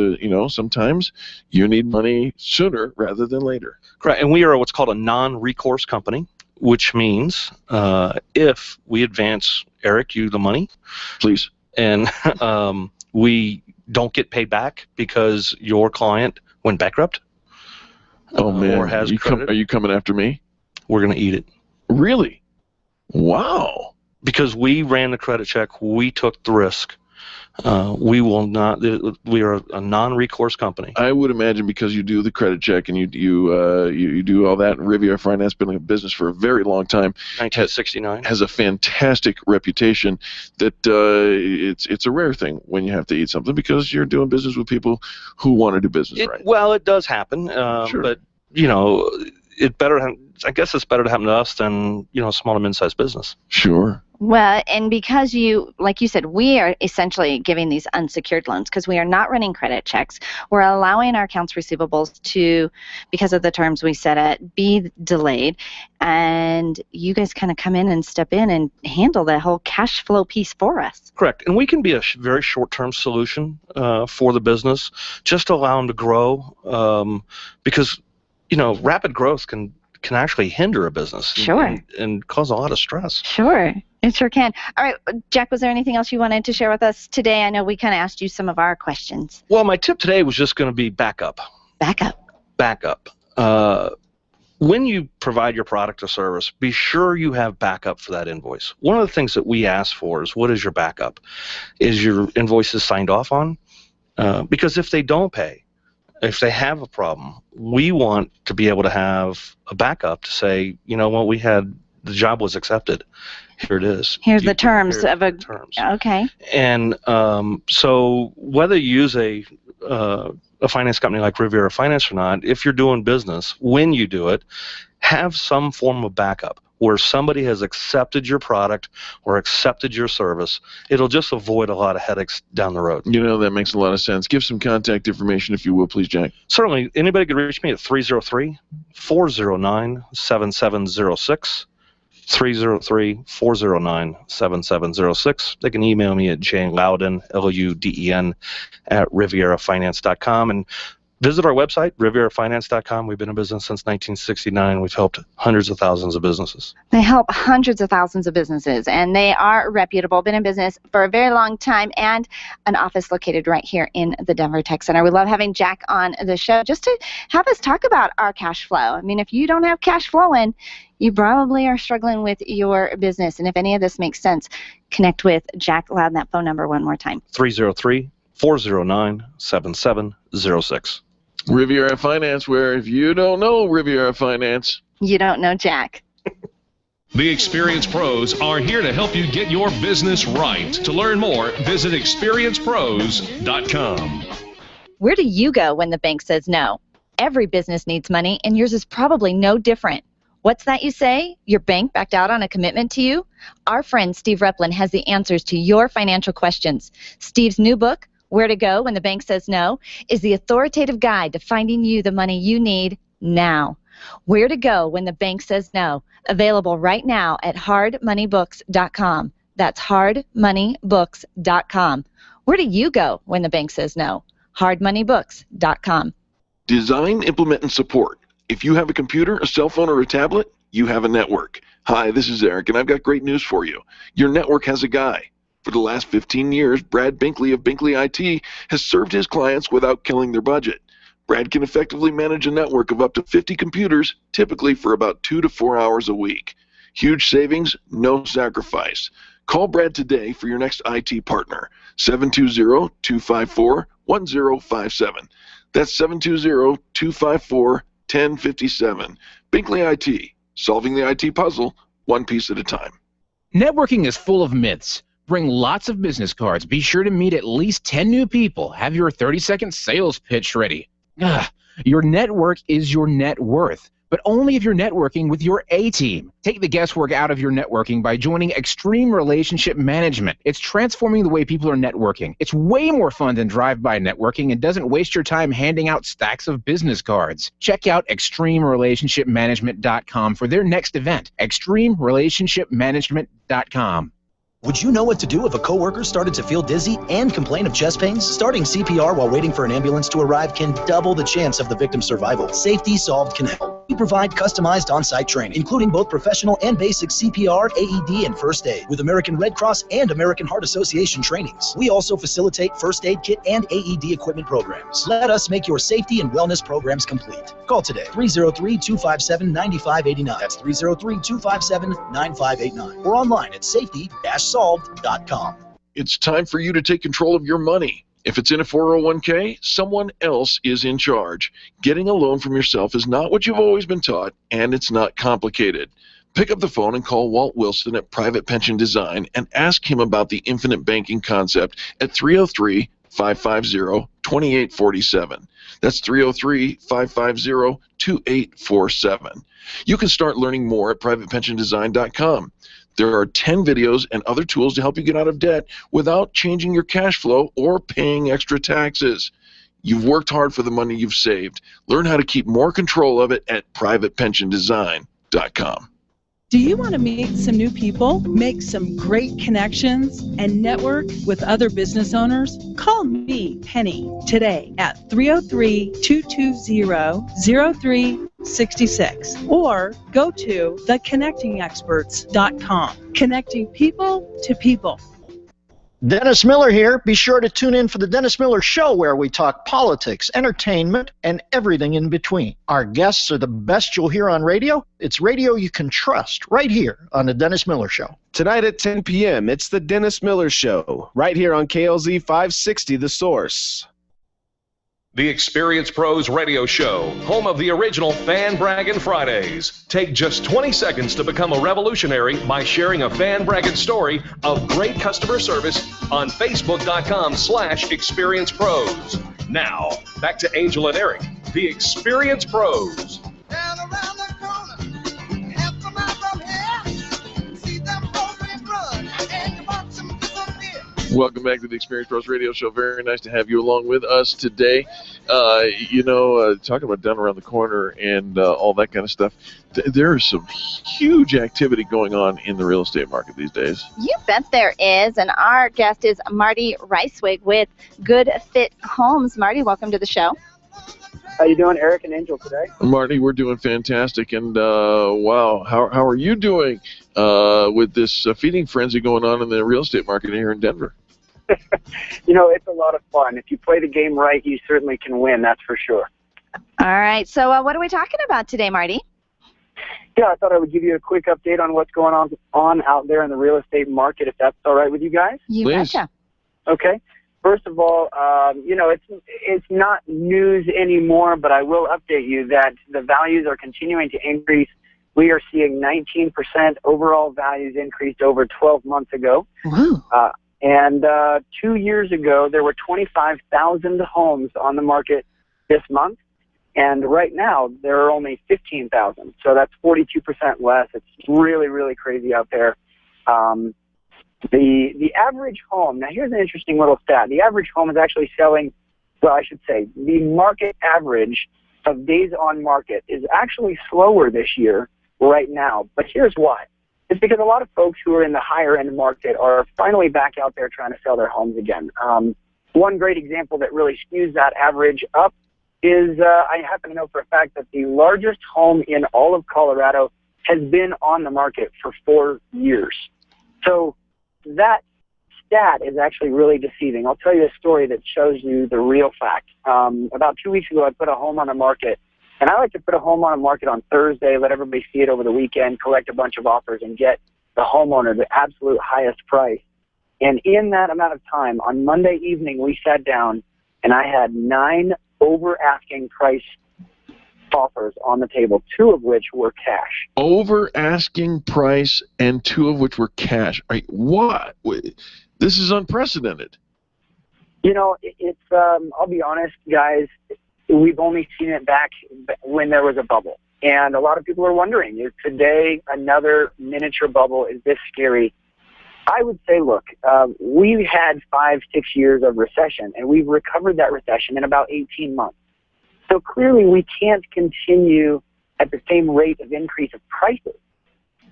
sometimes you need money sooner rather than later. Correct, and we are what's called a non-recourse company, which means if we advance Eric you the money, please, and we don't get paid back because your client went bankrupt. Oh man, or has are you coming after me? We're going to eat it. Really? Wow. Because we ran the credit check, we took the risk. We will not. We are a non-recourse company. I would imagine because you do the credit check and you do all that. Riviera Finance been in business for a very long time. 1969 has a fantastic reputation. That it's a rare thing when you have to eat something because you're doing business with people who want to do business right. Well, it does happen, sure. But I guess it's better to happen to us than a small to mid-sized business. Sure. Well, and because like you said, we are essentially giving these unsecured loans because we are not running credit checks. We're allowing our accounts receivables to, because of the terms we set it, be delayed. And you guys kind of come in and step in and handle the whole cash flow piece for us. Correct. And we can be a very short-term solution for the business, just to allow them to grow because, rapid growth can actually hinder a business. Sure. And cause a lot of stress. Sure. It sure can. All right, Jack, was there anything else you wanted to share with us today? I know we kind of asked you some of our questions. Well, my tip today was just going to be backup. Backup. When you provide your product or service, be sure you have backup for that invoice. One of the things that we ask for is, what is your backup? Is your invoices signed off on? Because if they don't pay, if they have a problem, we want to be able to have a backup to say, the job was accepted. Here it is. Here's the terms Here of a terms. Okay. And so whether you use a finance company like Riviera Finance or not, if you're doing business, when you do it, have some form of backup where somebody has accepted your product or accepted your service. It'll just avoid a lot of headaches down the road. That makes a lot of sense. Give some contact information if you will, please, Jack. Certainly. Anybody can reach me at 303-409-7706. 303-409-7706. They can email me at jlouden, L-U-D-E-N, at riverafinance.com. And visit our website, riverafinance.com. We've been in business since 1969. We've helped hundreds of thousands of businesses. They help hundreds of thousands of businesses, and they are reputable, been in business for a very long time, and an office located right here in the Denver Tech Center. We love having Jack on the show just to have us talk about our cash flow. I mean, if you don't have cash flowing, you probably are struggling with your business, and if any of this makes sense, connect with Jack Louden. That phone number one more time. 303-409-7706. Riviera Finance, where if you don't know Riviera Finance, you don't know Jack. The Experience Pros are here to help you get your business right. To learn more, visit experiencepros.com. Where do you go when the bank says no? Every business needs money, and yours is probably no different. What's that you say? Your bank backed out on a commitment to you? Our friend Steve Replin has the answers to your financial questions. Steve's new book, Where to Go When the Bank Says No, is the authoritative guide to finding you the money you need now. Where to Go When the Bank Says No, available right now at hardmoneybooks.com. That's hardmoneybooks.com. Where do you go when the bank says no? hardmoneybooks.com. Design, implement, and support If you have a computer, a cell phone, or a tablet, you have a network. Hi, this is Eric, and I've got great news for you. Your network has a guy. For the last 15 years, Brad Binkley of Binkley IT has served his clients without killing their budget. Brad can effectively manage a network of up to 50 computers, typically for about 2 to 4 hours a week. Huge savings, no sacrifice. Call Brad today for your next IT partner, 720-254-1057. That's 720-254-1057. Binkley IT, solving the IT puzzle, one piece at a time. Networking is full of myths. Bring lots of business cards. Be sure to meet at least 10 new people. Have your 30-second sales pitch ready. Your network is your net worth, but only if you're networking with your A-team. Take the guesswork out of your networking by joining Extreme Relationship Management. It's transforming the way people are networking. It's way more fun than drive-by networking and doesn't waste your time handing out stacks of business cards. Check out ExtremeRelationshipManagement.com for their next event, ExtremeRelationshipManagement.com. Would you know what to do if a coworker started to feel dizzy and complain of chest pains? Starting CPR while waiting for an ambulance to arrive can double the chance of the victim's survival. Safety Solved can help. We provide customized on-site training, including both professional and basic CPR, AED, and first aid, with American Red Cross and American Heart Association trainings. We also facilitate first aid kit and AED equipment programs. Let us make your safety and wellness programs complete. Call today, 303-257-9589. That's 303-257-9589. Or online at safety-solved.com. It's time for you to take control of your money. If it's in a 401k, someone else is in charge. Getting a loan from yourself is not what you've always been taught, and it's not complicated. Pick up the phone and call Walt Wilson at Private Pension Design and ask him about the infinite banking concept at 303-550-2847. That's 303-550-2847. You can start learning more at privatepensiondesign.com. There are 10 videos and other tools to help you get out of debt without changing your cash flow or paying extra taxes. You've worked hard for the money you've saved. Learn how to keep more control of it at privatepensiondesign.com. Do you want to meet some new people, make some great connections, and network with other business owners? Call me, Penny, today at 303-220-0366 or go to theconnectingexperts.com. Connecting people to people. Dennis Miller here. Be sure to tune in for the Dennis Miller Show, where we talk politics, entertainment, and everything in between. Our guests are the best you'll hear on radio. It's radio you can trust right here on the Dennis Miller Show. Tonight at 10 p.m., it's the Dennis Miller Show, right here on KLZ 560, The Source. The Experience Pros Radio Show, home of the original Fan Braggin' Fridays. Take just 20 seconds to become a revolutionary by sharing a fan bragging story of great customer service on Facebook.com/Experience Pros. Now, back to Angel and Eric, the Experience Pros. Welcome back to the Experience Pros Radio Show. Very nice to have you along with us today. Talking about down around the corner and all that kind of stuff, there is some huge activity going on in the real estate market these days. You bet there is, and our guest is Marty Reiswig with Good Fit Homes. Marty, welcome to the show. How you doing, Eric and Angel, today? Marty, we're doing fantastic, and wow, how are you doing with this feeding frenzy going on in the real estate market here in Denver? It's a lot of fun. If you play the game right, you certainly can win, that's for sure. All right, so what are we talking about today, Marty? Yeah, I thought I would give you a quick update on what's going on out there in the real estate market, if that's all right with you guys. You betcha. Okay. First of all, it's not news anymore, but I will update you that the values are continuing to increase. We are seeing 19% overall values increased over 12 months ago. Wow. And 2 years ago, there were 25,000 homes on the market this month. And right now, there are only 15,000. So that's 42% less. It's really, really crazy out there. The average home, now here's an interesting little stat. The average home is actually selling, well, I should say, the market average of days on market is actually slower this year right now. But here's why. It's because a lot of folks who are in the higher end market are finally back out there trying to sell their homes again. One great example that really skews that average up is I happen to know for a fact that the largest home in all of Colorado has been on the market for 4 years. So that stat is actually really deceiving. I'll tell you a story that shows you the real fact. About 2 weeks ago, I put a home on the market, and I like to put a home on the market on Thursday, let everybody see it over the weekend, collect a bunch of offers, and get the homeowner the absolute highest price. And in that amount of time, on Monday evening, we sat down, and I had 9 over-asking price offers on the table, 2 of which were cash. Over asking price and 2 of which were cash. What? This is unprecedented. You know, it's I'll be honest, guys, we've only seen it back when there was a bubble. And a lot of people are wondering, is today another miniature bubble? Is this scary? I would say, look, we've had 5-6 years of recession, and we've recovered that recession in about 18 months. So clearly we can't continue at the same rate of increase of prices.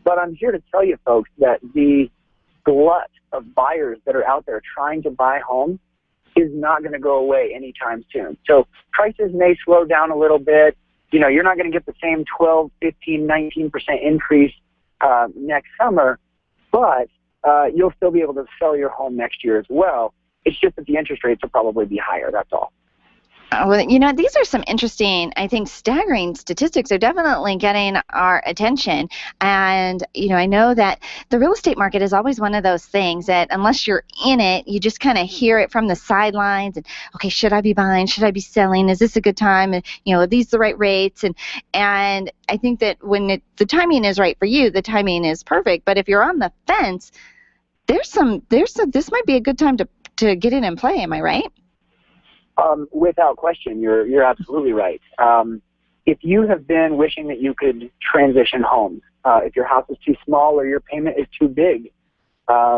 But I'm here to tell you, folks, that the glut of buyers that are out there trying to buy homes is not going to go away anytime soon. So prices may slow down a little bit. You know, you're not going to get the same 12, 15, 19% increase next summer, but you'll still be able to sell your home next year as well. It's just that the interest rates will probably be higher, that's all. Well, you know, these are some interesting, I think, staggering statistics. They're definitely getting our attention. And, you know, I know that the real estate market is always one of those things that unless you're in it, you just kind of hear it from the sidelines. And, okay, should I be buying? Should I be selling? Is this a good time? And, you know, are these the right rates? And I think that when the timing is right for you, the timing is perfect. But if you're on the fence, this might be a good time to get in and play. Am I right? Without question, you're absolutely right. If you have been wishing that you could transition homes, if your house is too small or your payment is too big,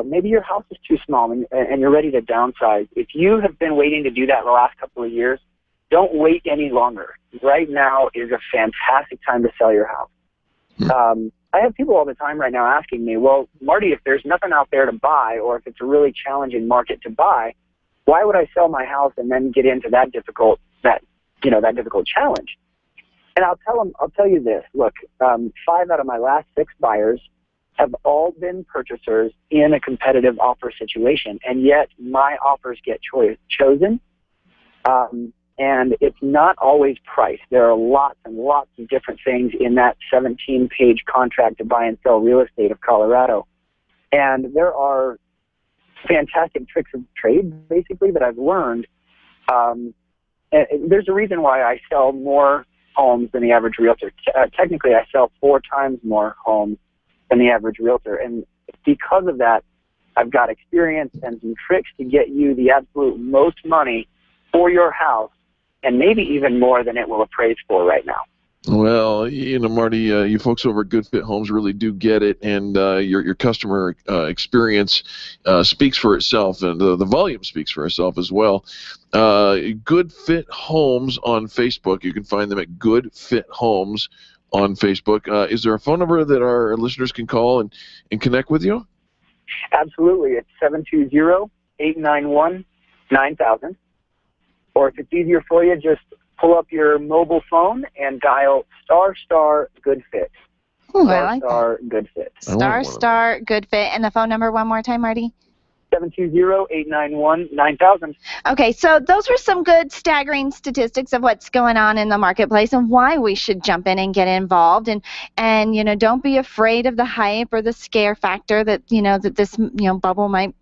maybe your house is too small and you're ready to downsize. If you have been waiting to do that the last couple of years, don't wait any longer. Right now is a fantastic time to sell your house. I have people all the time right now asking me, well, Marty, if there's nothing out there to buy or if it's a really challenging market to buy, why would I sell my house and then get into that difficult challenge? And I'll tell you this. Look, 5 out of my last 6 buyers have all been purchasers in a competitive offer situation, and yet my offers get chosen. And it's not always price. There are lots and lots of different things in that 17-page contract to buy and sell real estate of Colorado. And there are fantastic tricks of trade, basically, that I've learned. And there's a reason why I sell more homes than the average realtor. Technically, I sell 4 times more homes than the average realtor. And because of that, I've got experience and some tricks to get you the absolute most money for your house, and maybe even more than it will appraise for right now. Well, you know, Marty, you folks over at Good Fit Homes really do get it, and your customer experience speaks for itself, and the volume speaks for itself as well. Good Fit Homes on Facebook. You can find them at Good Fit Homes on Facebook. Is there a phone number that our listeners can call and connect with you? Absolutely. It's 720-891-9000. Or if it's easier for you, just pull up your mobile phone and dial ** Good Fit. Ooh, I like that. Good Fit. * Good Fit. And the phone number one more time, Marty? 720-891-9000. Okay, so those were some good staggering statistics of what's going on in the marketplace and why we should jump in and get involved. And you know, don't be afraid of the hype or the scare factor that, you know, that this, you know, bubble might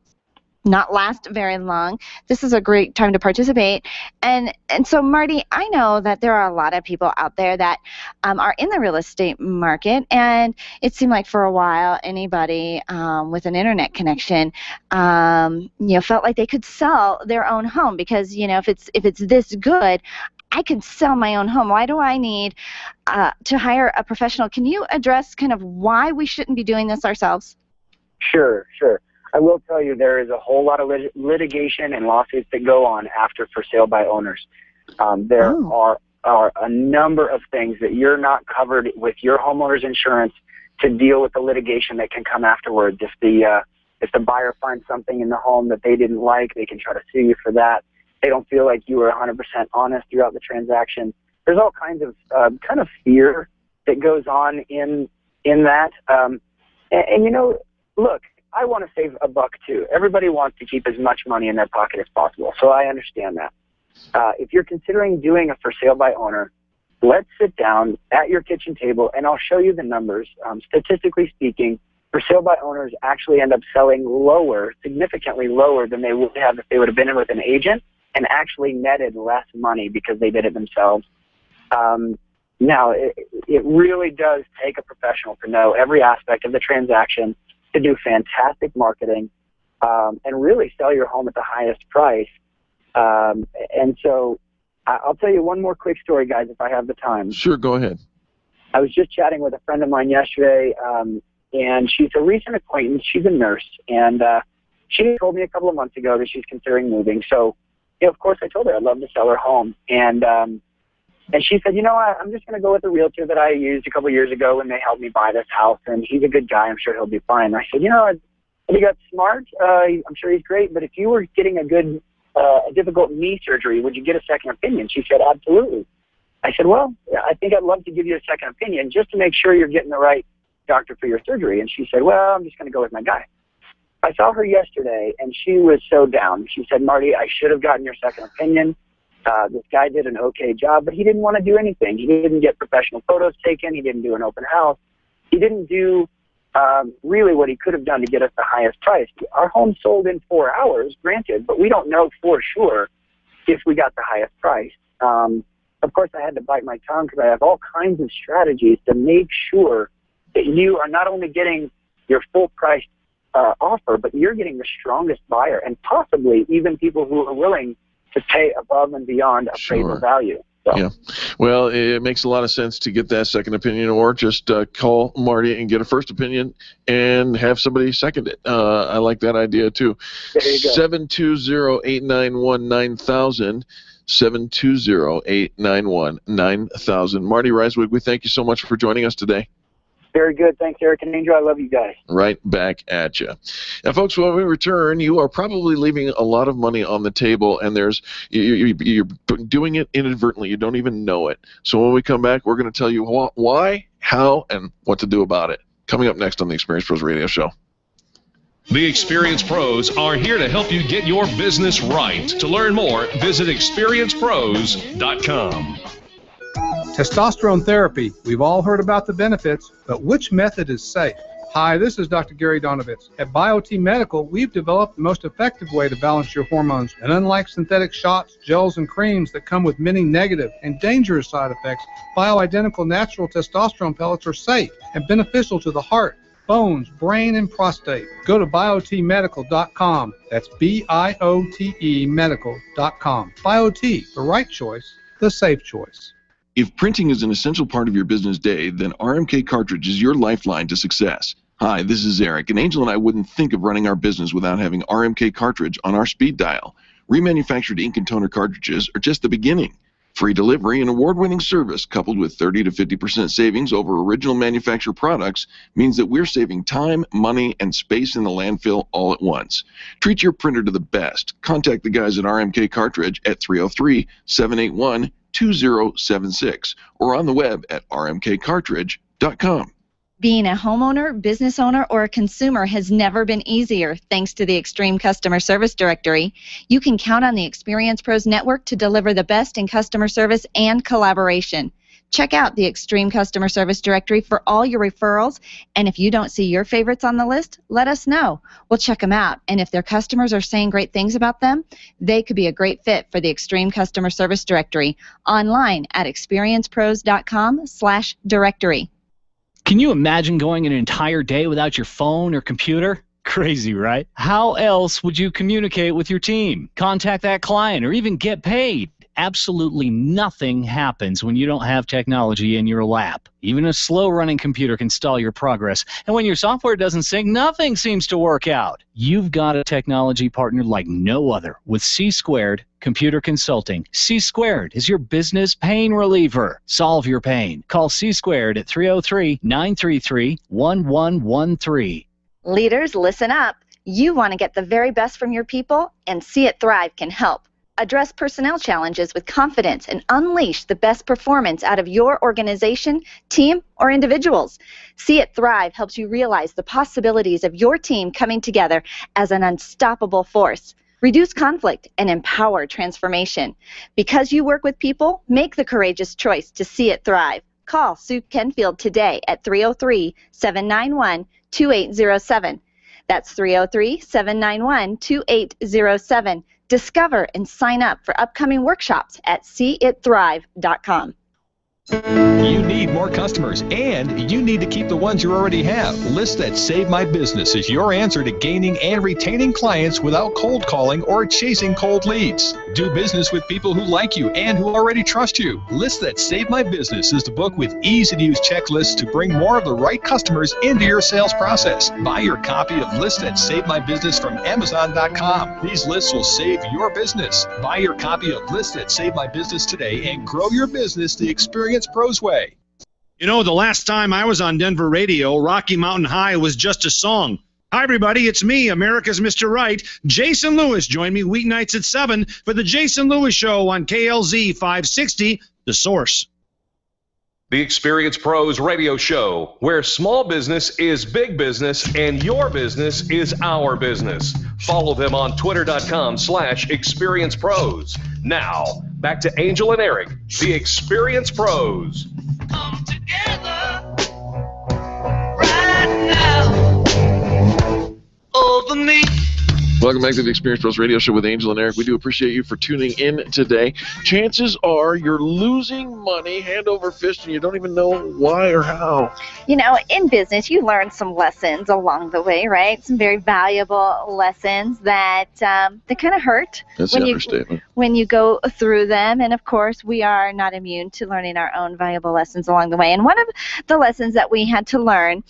not last very long. This is a great time to participate. And so, Marty, I know that there are a lot of people out there that are in the real estate market, and it seemed like for a while anybody with an internet connection you know, felt like they could sell their own home because, you know, if it's this good, I can sell my own home. Why do I need to hire a professional? Can you address kind of why we shouldn't be doing this ourselves? Sure. I will tell you there is a whole lot of litigation and lawsuits that go on after for sale by owners. There are a number of things that you're not covered with your homeowner's insurance to deal with the litigation that can come afterwards. If the buyer finds something in the home that they didn't like, they can try to sue you for that. They don't feel like you were 100% honest throughout the transaction. There's all kinds of kind of fear that goes on in that. And you know, look, I want to save a buck too. Everybody wants to keep as much money in their pocket as possible, so I understand that. If you're considering doing a for sale by owner, let's sit down at your kitchen table and I'll show you the numbers. Statistically speaking, for sale by owners actually end up selling lower, significantly lower than they would have if they would have been in with an agent, and actually netted less money because they did it themselves. Now, it really does take a professional to know every aspect of the transaction, to do fantastic marketing, and really sell your home at the highest price. And so I'll tell you one more quick story, guys, if I have the time. Sure, go ahead. I was just chatting with a friend of mine yesterday, and she's a recent acquaintance. She's a nurse, and she told me a couple of months ago that she's considering moving. So, you know, of course, I told her I'd love to sell her home. And she said, you know what, I'm just going to go with a realtor that I used a couple of years ago when they helped me buy this house, and he's a good guy. I'm sure he'll be fine. I said, you know, he got smart. I'm sure he's great, but if you were getting a difficult knee surgery, would you get a second opinion? She said, absolutely. I said, well, I think I'd love to give you a second opinion just to make sure you're getting the right doctor for your surgery. And she said, well, I'm just going to go with my guy. I saw her yesterday, and she was so down. She said, Marty, I should have gotten your second opinion. This guy did an okay job, but he didn't want to do anything. He didn't get professional photos taken. He didn't do an open house. He didn't do really what he could have done to get us the highest price. Our home sold in 4 hours, granted, but we don't know for sure if we got the highest price. Of course, I had to bite my tongue because I have all kinds of strategies to make sure that you are not only getting your full price offer, but you're getting the strongest buyer, and possibly even people who are willing to pay above and beyond appraisal value. So. Yeah. Well, it makes a lot of sense to get that second opinion, or just call Marty and get a first opinion and have somebody second it. I like that idea too. There you go. 720-891-9000. 720-891-9000. Marty Reiswig, we thank you so much for joining us today. Very good. Thanks, Eric and Angel. I love you guys. Right back at you. Now, folks, when we return, you are probably leaving a lot of money on the table, and you're doing it inadvertently. You don't even know it. So when we come back, we're going to tell you why, how, and what to do about it. Coming up next on the Experience Pros Radio Show. The Experience Pros are here to help you get your business right. To learn more, visit experiencepros.com. Testosterone therapy. We've all heard about the benefits, but which method is safe? Hi, this is Dr. Gary Donovitz. At BioT Medical, we've developed the most effective way to balance your hormones. And unlike synthetic shots, gels, and creams that come with many negative and dangerous side effects, bioidentical natural testosterone pellets are safe and beneficial to the heart, bones, brain, and prostate. Go to biotmedical.com. That's BIOTE medical.com. BioT, the right choice, the safe choice. If printing is an essential part of your business day, then RMK Cartridge is your lifeline to success. Hi, this is Eric, and Angel and I wouldn't think of running our business without having RMK Cartridge on our speed dial. Remanufactured ink and toner cartridges are just the beginning. Free delivery and award-winning service coupled with 30 to 50% savings over original manufacturer products means that we're saving time, money, and space in the landfill all at once. Treat your printer to the best. Contact the guys at RMK Cartridge at 303-781-2076 or on the web at rmkcartridge.com. Being a homeowner, business owner, or a consumer has never been easier thanks to the Extreme Customer Service Directory. You can count on the Experience Pros Network to deliver the best in customer service and collaboration. Check out the Extreme Customer Service Directory for all your referrals, and if you don't see your favorites on the list, let us know. We'll check them out, and if their customers are saying great things about them, they could be a great fit for the Extreme Customer Service Directory online at experiencepros.com/directory. Can you imagine going an entire day without your phone or computer? Crazy, right? How else would you communicate with your team, contact that client, or even get paid? Absolutely nothing happens when you don't have technology in your lap. Even a slow-running computer can stall your progress. And when your software doesn't sync, nothing seems to work out. You've got a technology partner like no other with C-Squared Computer Consulting. C-Squared is your business pain reliever. Solve your pain. Call C-Squared at 303-933-1113. Leaders, listen up. You want to get the very best from your people, and See It Thrive can help. Address personnel challenges with confidence and unleash the best performance out of your organization, team, or individuals. See It Thrive helps you realize the possibilities of your team coming together as an unstoppable force. Reduce conflict and empower transformation. Because you work with people, make the courageous choice to see it thrive. Call Sue Kenfield today at 303-791-2807. That's 303-791-2807. Discover and sign up for upcoming workshops at seeitthrive.com. You need more customers, and you need to keep the ones you already have. Lists That Save My Business is your answer to gaining and retaining clients without cold calling or chasing cold leads. Do business with people who like you and who already trust you. Lists That Save My Business is the book with easy-to-use checklists to bring more of the right customers into your sales process. Buy your copy of Lists That Save My Business from Amazon.com. These lists will save your business. Buy your copy of Lists That Save My Business today and grow your business the Experience Pros way. You know, the last time I was on Denver radio, Rocky Mountain High was just a song. Hi, everybody. It's me, America's Mr. Right. Jason Lewis. Join me weeknights at 7 for the Jason Lewis Show on KLZ 560, The Source. The Experience Pros radio show, where small business is big business and your business is our business. Follow them on twitter.com/experiencepros. Now, back to Angel and Eric, the Experience Pros. Come together right now over me. Welcome back to the Experience Pros Radio Show with Angel and Eric. We do appreciate you for tuning in today. Chances are you're losing money hand over fist and you don't even know why or how. You know, in business, you learn some lessons along the way, right? Some very valuable lessons that that kind of hurt. That's an understatement. When you go through them. And, of course, we are not immune to learning our own valuable lessons along the way. And one of the lessons that we had to learn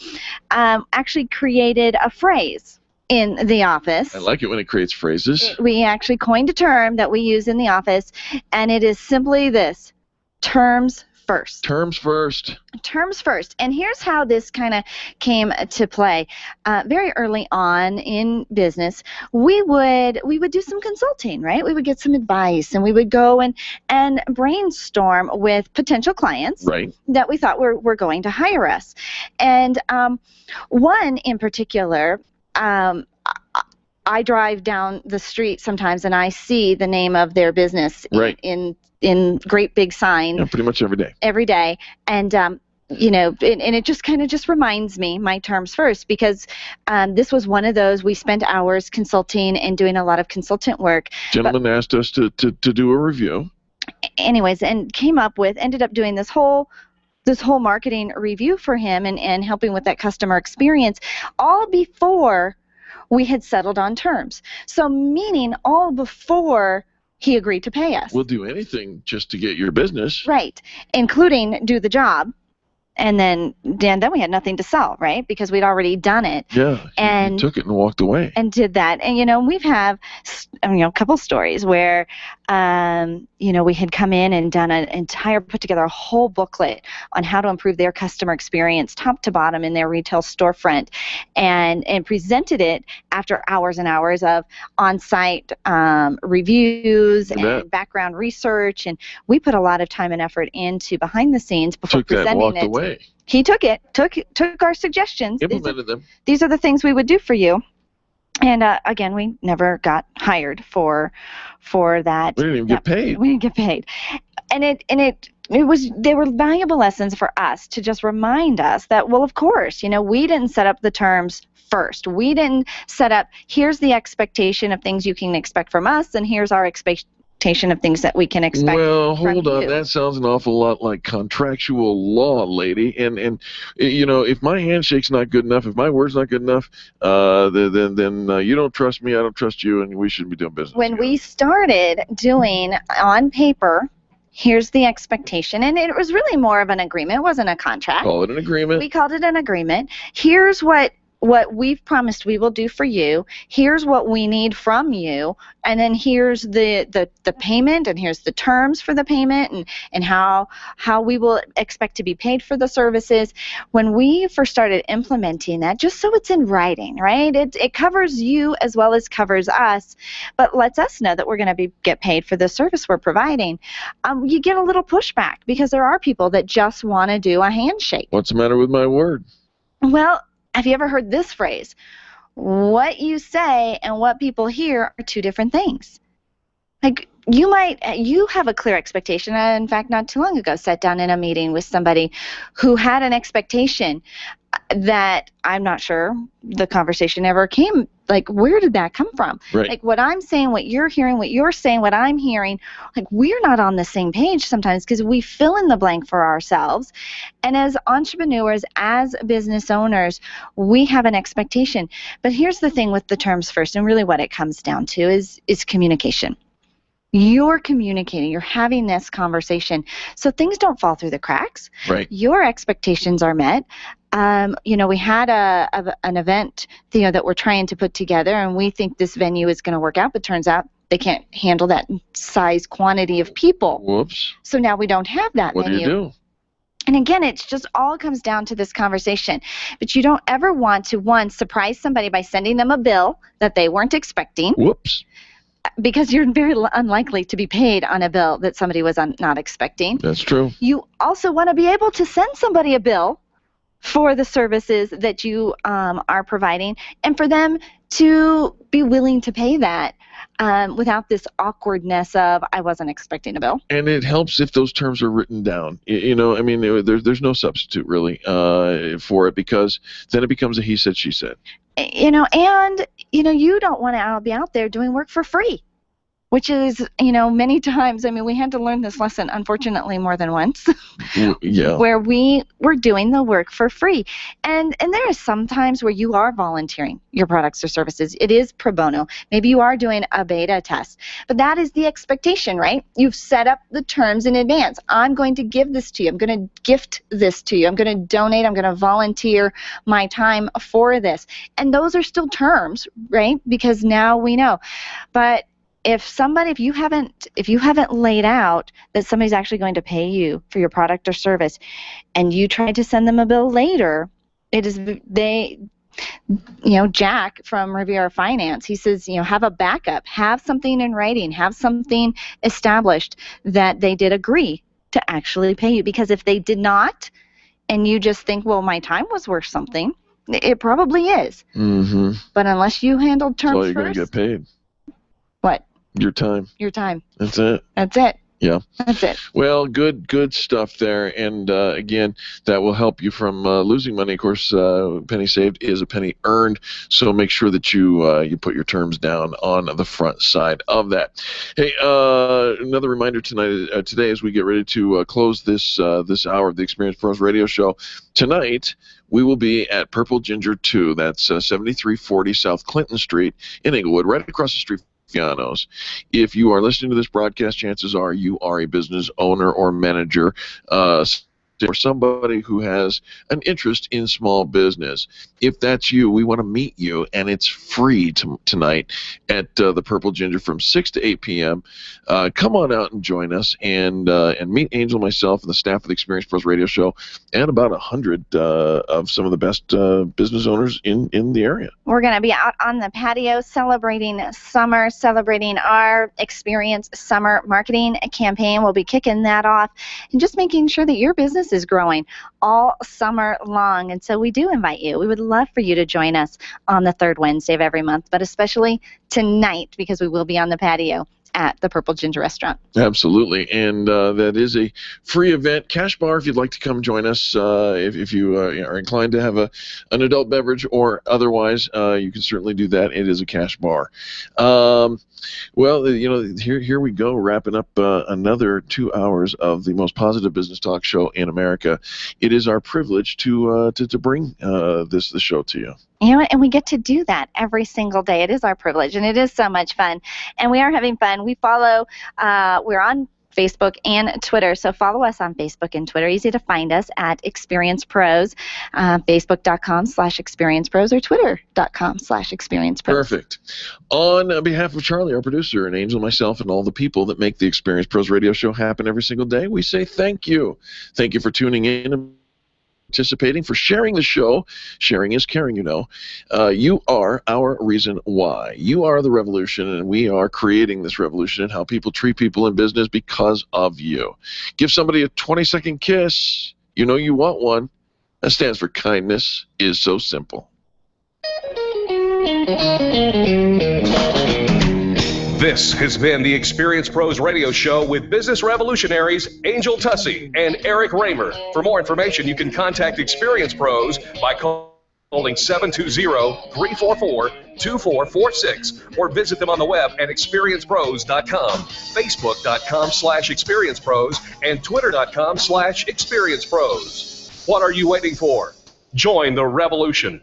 actually created a phrase in the office. I like it when it creates phrases. We actually coined a term that we use in the office, and it is simply this: terms first. Terms first. Terms first. And here's how this kind of came to play. Very early on in business, we would do some consulting, right? We would get some advice, and we would go and brainstorm with potential clients that we thought were going to hire us. And one in particular, I drive down the street sometimes and I see the name of their business in great big sign. Yeah, pretty much every day. Every day. And you know, and it just kind of just reminds me my terms first, because this was one of those, we spent hours consulting and doing a lot of consultant work. Gentleman asked us to do a review. Anyways, and ended up doing this whole marketing review for him and helping with that customer experience, all before we had settled on terms. So meaning all before he agreed to pay us. We'll do anything just to get your business. Right, including do the job. And then we had nothing to sell, right? Because we'd already done it. Yeah, and took it and walked away. And did that. And, you know, we've had, a couple stories where, we had come in and done put together a whole booklet on how to improve their customer experience, top to bottom, in their retail storefront, and presented it after hours and hours of on-site reviews and background research. And we put a lot of time and effort into behind the scenes before presenting it. Away. He took our suggestions. Implemented them. These are the things we would do for you. And again, we never got hired for that. We didn't even get paid. We didn't get paid. And they were valuable lessons for us to just remind us that, well, of course, we didn't set up the terms first. We didn't set up, here's the expectation of things you can expect from us, and here's our expectation of things that we can expect. Well, hold on. That sounds an awful lot like contractual law, lady. And if my handshake's not good enough, if my word's not good enough, then you don't trust me, I don't trust you, and we shouldn't be doing business. When we started doing on paper, here's the expectation, and it was really more of an agreement. It wasn't a contract. Call it an agreement. We called it an agreement. Here's what what we've promised we will do for you. Here's what we need from you, and then here's the payment, and here's the terms for the payment, and how we will expect to be paid for the services. When we first started implementing that, just so it's in writing, right? It covers you as well as covers us, but lets us know that we're going to get paid for the service we're providing. You get a little pushback because there are people that just want to do a handshake. What's the matter with my word? Well, have you ever heard this phrase? What you say and what people hear are two different things. Like, you have a clear expectation. I, in fact, not too long ago, sat down in a meeting with somebody who had an expectation that I'm not sure the conversation ever came. Like, where did that come from? Right. Like, what I'm saying, what you're hearing, what you're saying, what I'm hearing, like, we're not on the same page sometimes because we fill in the blank for ourselves. And as entrepreneurs, as business owners, we have an expectation. But here's the thing with the terms first, and really what it comes down to is communication. You're communicating, you're having this conversation, so things don't fall through the cracks. Right. Your expectations are met. We had an event, that we're trying to put together, and we think this venue is going to work out, but turns out they can't handle that size quantity of people. Whoops. So now we don't have that What venue. do you do? And again, it's just all comes down to this conversation. But you don't ever want to, one, surprise somebody by sending them a bill that they weren't expecting. Whoops. Because you're very unlikely to be paid on a bill that somebody was not expecting. That's true. You also want to be able to send somebody a bill for the services that you are providing, and for them to be willing to pay that without this awkwardness of, I wasn't expecting a bill. And it helps if those terms are written down. There's no substitute really for it, because then it becomes a he said, she said. You don't want to be out there doing work for free, which is, many times, we had to learn this lesson, unfortunately, more than once. Yeah. Where we were doing the work for free. And there are some times where you are volunteering your products or services. It is pro bono. Maybe you are doing a beta test. But that is the expectation, right? You've set up the terms in advance. I'm going to give this to you. I'm going to gift this to you. I'm going to donate. I'm going to volunteer my time for this. And those are still terms, right? Because now we know. But if you haven't laid out that somebody's actually going to pay you for your product or service, and you try to send them a bill later, Jack from Riviera Finance, he says, have a backup, have something in writing, have something established that they did agree to actually pay you. Because if they did not, and you just think, well, my time was worth something, it probably is. Mm-hmm. But unless you handled terms That's all you're first, going to get paid. What? Your time. Your time. That's it. That's it. Yeah. That's it. Well, good stuff there. And again, that will help you from losing money. Of course, penny saved is a penny earned. So make sure that you put your terms down on the front side of that. Hey, another reminder today as we get ready to close this hour of the Experience Pros Radio Show. Tonight, we will be at Purple Ginger 2. That's 7340 South Clinton Street in Inglewood, right across the street. If you are listening to this broadcast, chances are you are a business owner or manager or somebody who has an interest in small business. If that's you, we want to meet you, and it's free tonight at the Purple Ginger from 6 to 8 p.m. Come on out and join us and meet Angel, myself, and the staff of the Experience Pros Radio Show, and about 100 of some of the best business owners in the area. We're going to be out on the patio celebrating summer, celebrating our Experience Summer Marketing Campaign. We'll be kicking that off and just making sure that your business is growing all summer long. And so we do invite you. We would love for you to join us on the third Wednesday of every month, but especially tonight, because we will be on the patio at the Purple Ginger Restaurant. Absolutely, and that is a free event. Cash bar if you'd like to come join us. If you are inclined to have an adult beverage or otherwise, you can certainly do that. It is a cash bar. Well, here we go, wrapping up another 2 hours of the most positive business talk show in America. It is our privilege to bring the show to you. And we get to do that every single day. It is our privilege, and it is so much fun. And we are having fun. We follow, we're on Facebook, and Twitter. So follow us on Facebook and Twitter. Easy to find us at Experience Pros, Facebook.com/Experience Pros or Twitter.com/Experience Pros. Perfect. On behalf of Charlie, our producer, and Angel, myself, and all the people that make the Experience Pros radio show happen every single day, we say thank you. Thank you for tuning in and participating, for sharing the show. Sharing is caring, you know. You are our reason why. You are the revolution, and we are creating this revolution in how people treat people in business because of you. Give somebody a 20-second kiss. You know you want one. That stands for kindness is so simple. This has been the Experience Pros radio show with business revolutionaries Angel Tussey and Eric Raymer. For more information, you can contact Experience Pros by calling 720-344-2446 or visit them on the web at experiencepros.com, facebook.com/experiencepros, and twitter.com/experiencepros. What are you waiting for? Join the revolution.